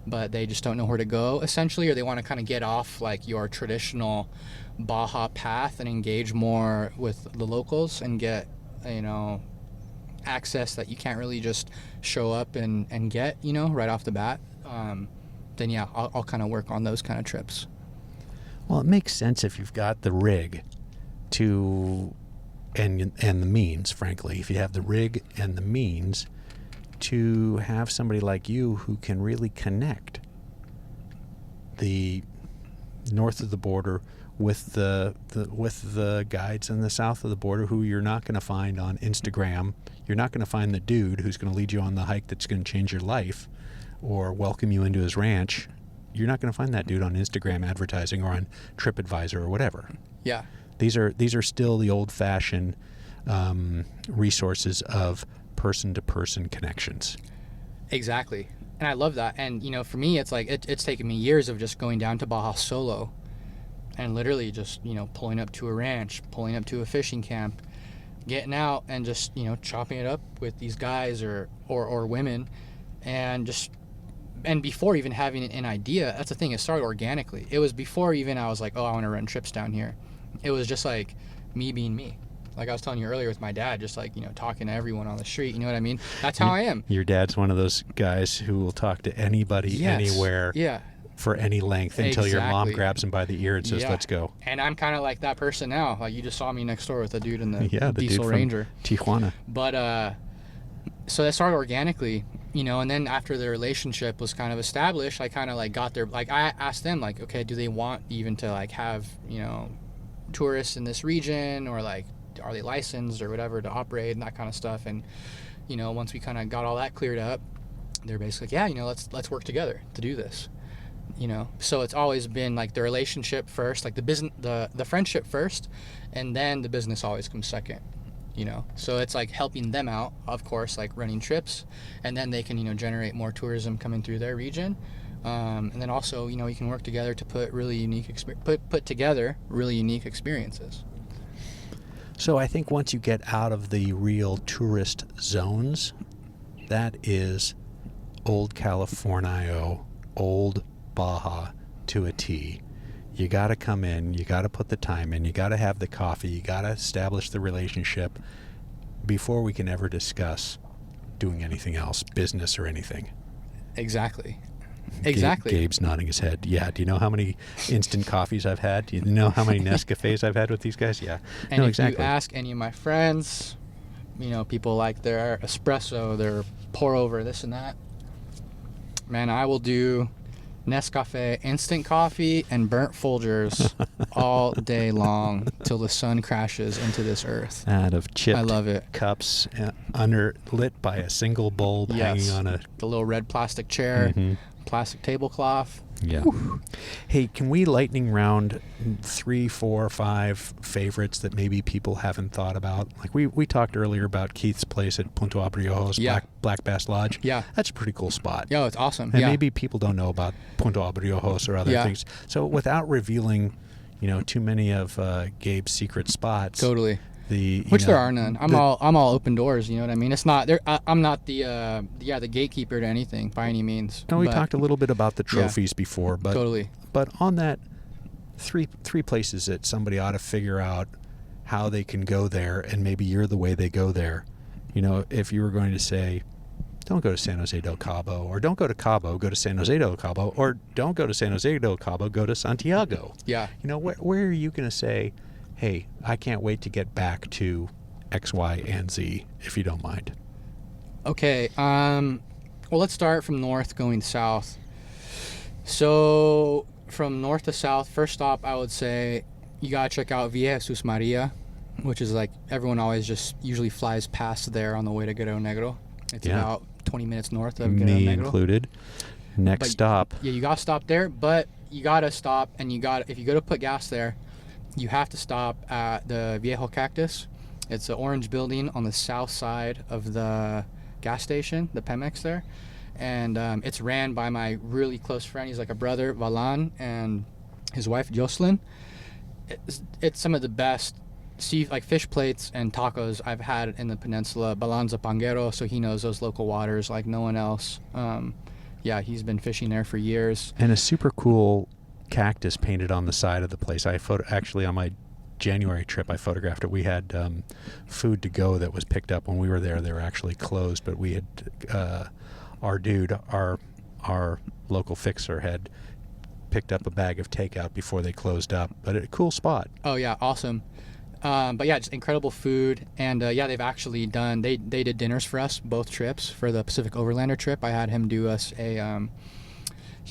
but they just don't know where to go essentially, or they want to kind of get off like your traditional Baja path and engage more with the locals and get, access that you can't really just show up and get, right off the bat, then yeah, I'll kind of work on those kind of trips. Well, it makes sense if you've got the rig to, and the means, frankly, if you have the rig and the means to have somebody like you who can really connect the north of the border with the guides in the south of the border, who you're not going to find on Instagram. You're not going to find the dude who's going to lead you on the hike that's going to change your life or welcome you into his ranch. You're not going to find that dude on Instagram advertising or on TripAdvisor or whatever. Yeah. These are still the old-fashioned resources of person-to-person connections. Exactly. And I love that. And, for me, it's like it's taken me years of just going down to Baja solo and literally just, pulling up to a ranch, pulling up to a fishing camp, getting out and just, chopping it up with these guys or women and before even having an idea. That's the thing, it started organically. It was before even I was like, oh, I want to run trips down here. It was just like me being me. Like I was telling you earlier with my dad, just like, talking to everyone on the street, you know what I mean? That's how I am. Your dad's one of those guys who will talk to anybody, anywhere, for any length until your mom grabs him by the ear and says, let's go. And I'm kind of like that person now. Like you just saw me next door with a dude in the diesel dude Ranger. Tijuana. But, so that started organically, and then after the relationship was kind of established, I kind of like got there. Like I asked them like, okay, do they want even to like have, tourists in this region, or like, are they licensed or whatever to operate and that kind of stuff. And, once we kind of got all that cleared up, they're basically like, yeah, let's work together to do this, So it's always been like the relationship first, like the business, the friendship first, and then the business always comes second, So it's like helping them out, of course, like running trips, and then they can, generate more tourism coming through their region. And then also, we can work together to put really unique put together really unique experiences. So I think once you get out of the real tourist zones, that is old California, old Baja to a T. You got to come in, you got to put the time in, you got to have the coffee, you got to establish the relationship before we can ever discuss doing anything else, business or anything. Exactly. Gabe's nodding his head. Yeah. Do you know how many instant coffees I've had? Do you know how many Nescafes I've had with these guys? Yeah. And if you ask any of my friends, people like their espresso, their pour over, this and that. Man, I will do Nescafe instant coffee and burnt Folgers all day long till the sun crashes into this earth. Out of chipped I love it. Cups lit by a single bulb hanging on the little red plastic chair. Mm-hmm. Plastic tablecloth. Yeah. Whew. Hey, can we lightning round 3, 4, 5 favorites that maybe people haven't thought about? Like we talked earlier about Keith's place at Punta Abriojos, Black Bass Lodge. Yeah. That's a pretty cool spot. Yeah, it's awesome. And maybe people don't know about Punta Abriojos or other things. So without revealing, too many of Gabe's secret spots. Totally. There are none. I'm all open doors. You know what I mean? It's not there. I'm not the gatekeeper to anything by any means. No, we talked a little bit about the trophies before, but totally. But on that, three places that somebody ought to figure out how they can go there, and maybe you're the way they go there. If you were going to say, don't go to San Jose del Cabo, or don't go to Cabo, go to San Jose del Cabo, or don't go to San Jose del Cabo, go to Santiago. Yeah. Where are you going to say, hey, I can't wait to get back to X, Y, and Z, if you don't mind? Okay. Well, let's start from north going south. So from north to south, first stop, I would say you got to check out Villa Jesus Maria, which is like everyone always just usually flies past there on the way to Guerrero Negro. It's about 20 minutes north of Guerrero Negro. Me included. Next stop. Yeah, you got to stop there, but you got to stop, and if you go to put gas there, you have to stop at the Viejo Cactus. It's an orange building on the south side of the gas station, the Pemex there. And it's ran by my really close friend. He's like a brother, Valan, and his wife, Jocelyn. It's some of the best fish plates and tacos I've had in the peninsula. Valan's a panguero, so he knows those local waters like no one else. yeah, he's been fishing there for years. And a super cool cactus painted on the side of the place. Actually on my January trip, I photographed it. We had food to go that was picked up when we were there. They were actually closed, but we had our local fixer had picked up a bag of takeout before they closed up. But a cool spot. Oh yeah, awesome. But yeah, just incredible food. And yeah, they've actually done, they did dinners for us both trips. For the Pacific Overlander trip, I had him do us a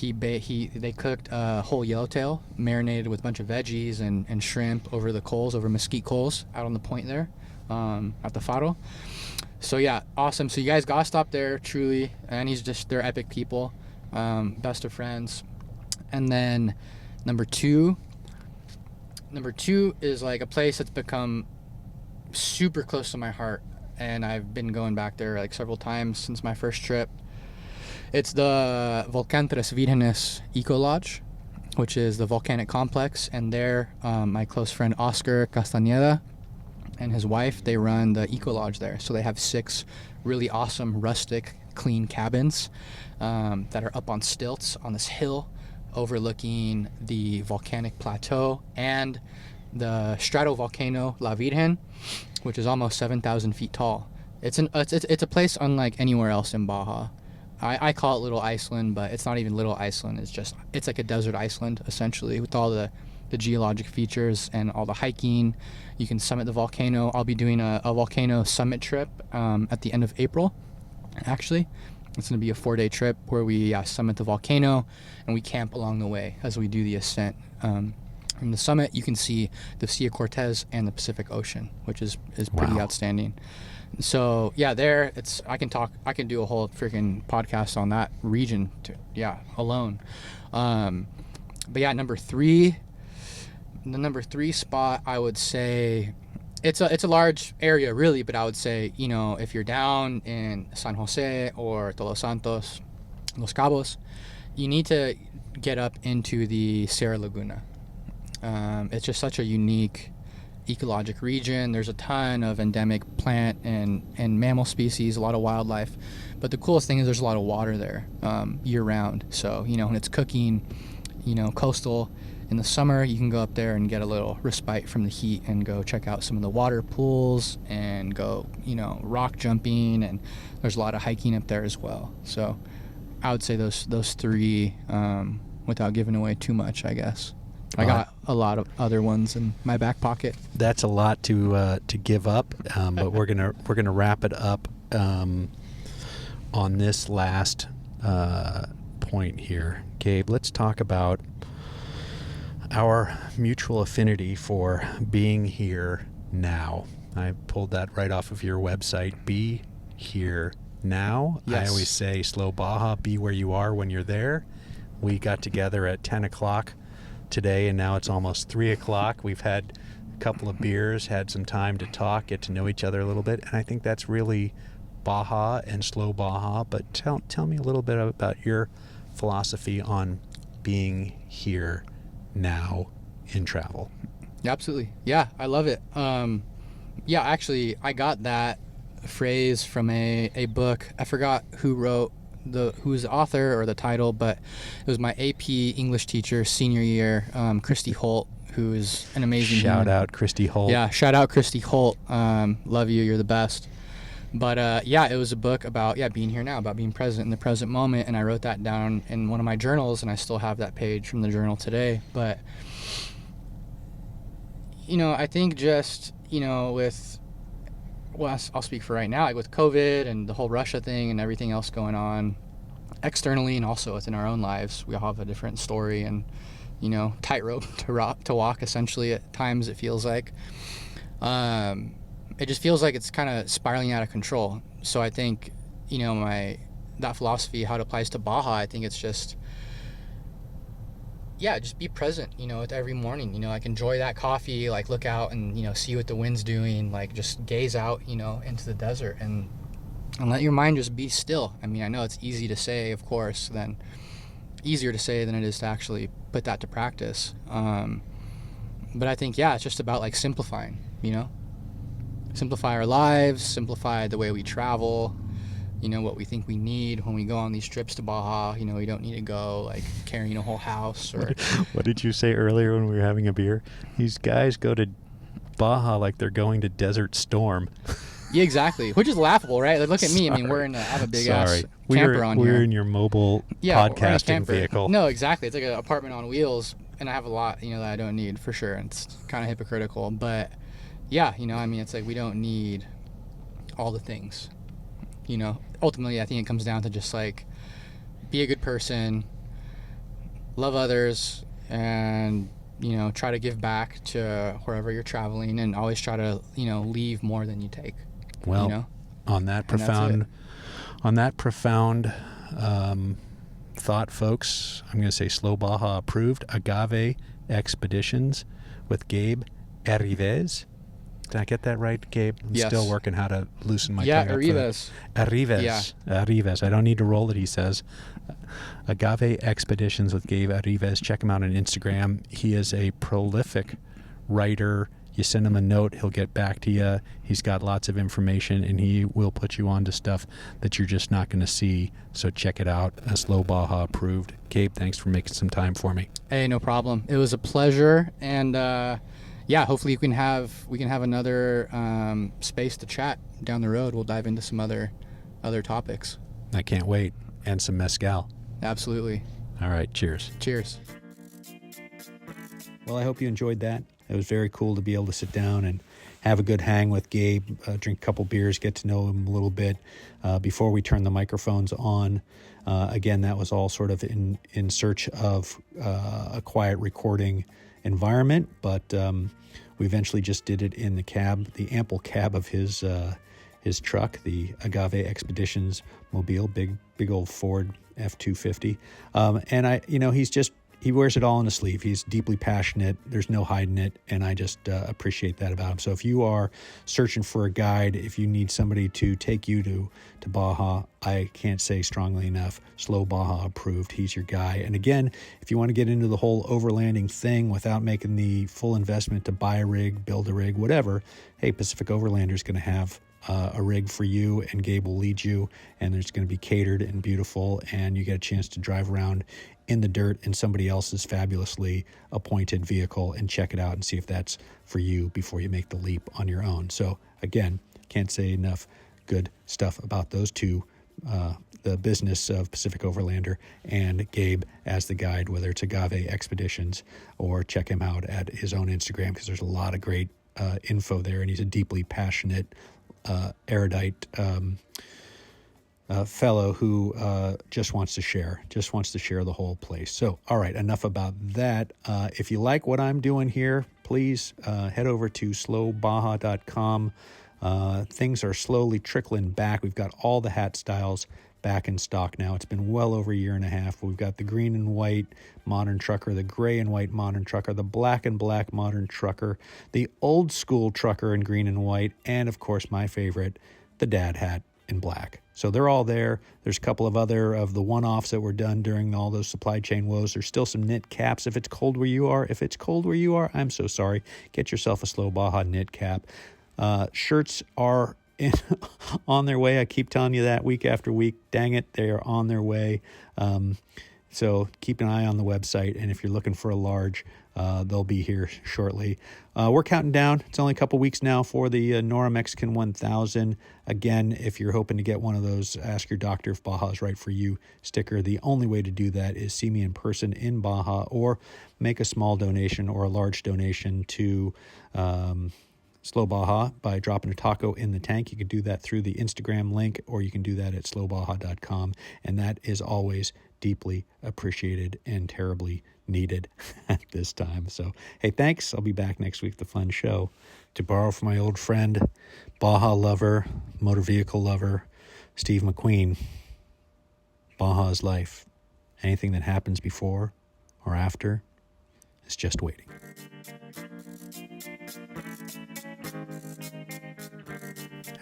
they cooked a whole yellowtail marinated with a bunch of veggies and shrimp over the coals, over mesquite coals out on the point there at the Faro. So yeah, awesome. So you guys gotta stop there, truly. And they're epic people, best of friends. And then number two is like a place that's become super close to my heart, and I've been going back there like several times since my first trip. It's the Volcán Tres Vírgenes Eco Lodge, which is the volcanic complex, and there my close friend Oscar Castañeda and his wife, they run the Eco Lodge there. So they have 6 really awesome rustic clean cabins that are up on stilts on this hill overlooking the volcanic plateau and the stratovolcano La Virgen, which is almost 7,000 feet tall. It's a place unlike anywhere else in Baja. I call it Little Iceland, but it's not even Little Iceland. It's like a desert Iceland, essentially, with all the geologic features and all the hiking. You can summit the volcano. I'll be doing a volcano summit trip at the end of April, actually. It's going to be a 4-day trip where we summit the volcano and we camp along the way as we do the ascent. From the summit, you can see the Sea of Cortez and the Pacific Ocean, which is pretty outstanding. So yeah, there I can do a whole freaking podcast on that region alone. But yeah, the number 3 spot, I would say it's a large area really, but I would say, if you're down in San Jose or Todos Santos, Los Cabos, you need to get up into the Sierra Laguna. It's just such a unique ecologic region. There's a ton of endemic plant and mammal species, a lot of wildlife, but the coolest thing is there's a lot of water there year round. So when it's cooking, coastal in the summer, you can go up there and get a little respite from the heat and go check out some of the water pools and go rock jumping, and there's a lot of hiking up there as well. So I would say those 3 without giving away too much, I guess. I got a lot of other ones in my back pocket. That's a lot to give up, but we're gonna wrap it up on this last point here. Gabe, let's talk about our mutual affinity for being here now. I pulled that right off of your website. Be here now. Yes. I always say slow Baja, be where you are when you're there. We got together at 10 o'clock today, and now it's almost 3 o'clock. We've had a couple of beers, had some time to talk, get to know each other a little bit, and I think that's really Baja and slow Baja. But tell me a little bit about your philosophy on being here now in travel. Absolutely. Yeah, I love it. Actually, I got that phrase from a book. I forgot who's the author or the title, but it was my AP English teacher senior year, Christy Holt, who is an amazing Shout out Christy Holt. Yeah, shout out Christy Holt. Love you, you're the best. But it was a book about being here now, about being present in the present moment, and I wrote that down in one of my journals, and I still have that page from the journal today. But I think just I'll speak for right now, like with COVID and the whole Russia thing and everything else going on externally and also within our own lives, we all have a different story and tightrope to walk essentially at times. It feels like it just feels like it's kind of spiraling out of control. So I think that philosophy, how it applies to Baja, I think it's just be present, with every morning, like enjoy that coffee, like look out and, see what the wind's doing, like just gaze out, into the desert and let your mind just be still. I mean, I know it's easy to say, of course, easier to say than it is to actually put that to practice. But I think, it's just about like simplifying, simplify our lives, simplify the way we travel, what we think we need when we go on these trips to Baja. We don't need to go like carrying a whole house or. What did you say earlier when we were having a beer? These guys go to Baja like they're going to Desert Storm. Yeah, exactly. Which is laughable, right? Like, look at me. I mean, I have a big ass camper on here. We're in your mobile podcasting vehicle. No, exactly. It's like an apartment on wheels, and I have a lot, that I don't need for sure. And it's kind of hypocritical, but yeah, I mean, it's like we don't need all the things. Ultimately, I think it comes down to just like be a good person, love others, and try to give back to wherever you're traveling, and always try to leave more than you take. Well, on that profound thought, folks, I'm going to say Slow Baja approved. Agave Expeditions with Gabe Erivez. Did I get that right, Gabe? I'm still working how to loosen my tongue. Erivez. Erivez. Yeah. Erivez. I don't need to roll it, he says. Agave Expeditions with Gabe Erivez. Check him out on Instagram. He is a prolific writer. You send him a note, he'll get back to you. He's got lots of information, and he will put you on to stuff that you're just not going to see. So check it out. Slow Baja approved. Gabe, thanks for making some time for me. Hey, no problem. It was a pleasure, and hopefully we can have another space to chat down the road. We'll dive into some other topics. I can't wait. And some mezcal. Absolutely. All right. Cheers. Cheers. Well, I hope you enjoyed that. It was very cool to be able to sit down and have a good hang with Gabe, drink a couple beers, get to know him a little bit before we turn the microphones on. Again, that was all sort of in search of a quiet recording environment, but we eventually just did it in the ample cab of his truck, the Agave Expeditions Mobile, big old Ford F-250. And he wears it all on his sleeve. He's deeply passionate. There's no hiding it, and I just appreciate that about him. So if you are searching for a guide, if you need somebody to take you to Baja, I can't say strongly enough, Slow Baja approved. He's your guy. And again, if you want to get into the whole overlanding thing without making the full investment to buy a rig, build a rig, whatever, hey, Pacific Overlander is going to have a rig for you, and Gabe will lead you, and it's going to be catered and beautiful, and you get a chance to drive around in the dirt in somebody else's fabulously appointed vehicle and check it out and see if that's for you before you make the leap on your own. So again, can't say enough good stuff about those two, the business of Pacific Overlander and Gabe as the guide, whether it's Agave Expeditions or check him out at his own Instagram, because there's a lot of great info there, and he's a deeply passionate, erudite fellow who just wants to share the whole place. So, all right, enough about that. If you like what I'm doing here, please head over to slowbaja.com. Things are slowly trickling back. We've got all the hat styles back in stock now. It's been well over a year and a half. We've got the green and white modern trucker, the gray and white modern trucker, the black and black modern trucker, the old school trucker in green and white, and of course my favorite, the dad hat in black. So they're all there. There's a couple of other of the one-offs that were done during all those supply chain woes. There's still some knit caps if it's cold where you are. If it's cold where you are, I'm so sorry. Get yourself a Slow Baja knit cap. Shirts are on their way. I keep telling you that week after week. Dang it, they are on their way. So keep an eye on the website, and if you're looking for a large, they'll be here shortly. We're counting down. It's only a couple weeks now for the Nora Mexican 1000. Again, if you're hoping to get one of those Ask Your Doctor if Baja is right for you sticker, the only way to do that is see me in person in Baja, or make a small donation or a large donation to Slow Baja by dropping a taco in the tank. You can do that through the Instagram link, or you can do that at slowbaja.com, and that is always deeply appreciated and terribly needed at this time. So, hey, thanks. I'll be back next week, the fun show. To borrow from my old friend, Baja lover, motor vehicle lover, Steve McQueen, Baja's life. Anything that happens before or after is just waiting.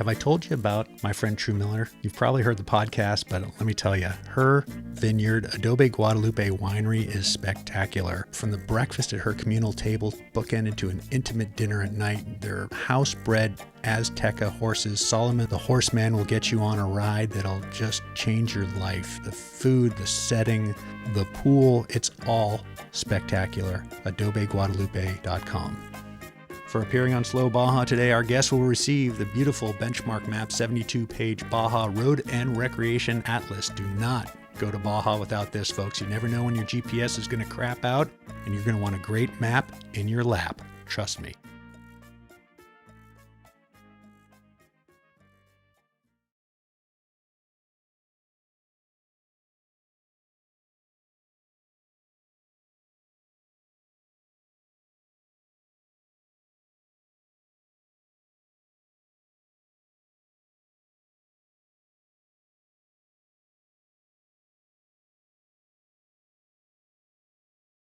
Have I told you about my friend True Miller? You've probably heard the podcast, but let me tell you, her vineyard, Adobe Guadalupe Winery, is spectacular. From the breakfast at her communal table, bookended to an intimate dinner at night, their house-bred Azteca horses, Solomon the horseman, will get you on a ride that'll just change your life. The food, the setting, the pool, it's all spectacular. AdobeGuadalupe.com. For appearing on Slow Baja today, our guest will receive the beautiful Benchmark Map 72-page Baja Road and Recreation Atlas. Do not go to Baja without this, folks. You never know when your GPS is going to crap out, and you're going to want a great map in your lap. Trust me.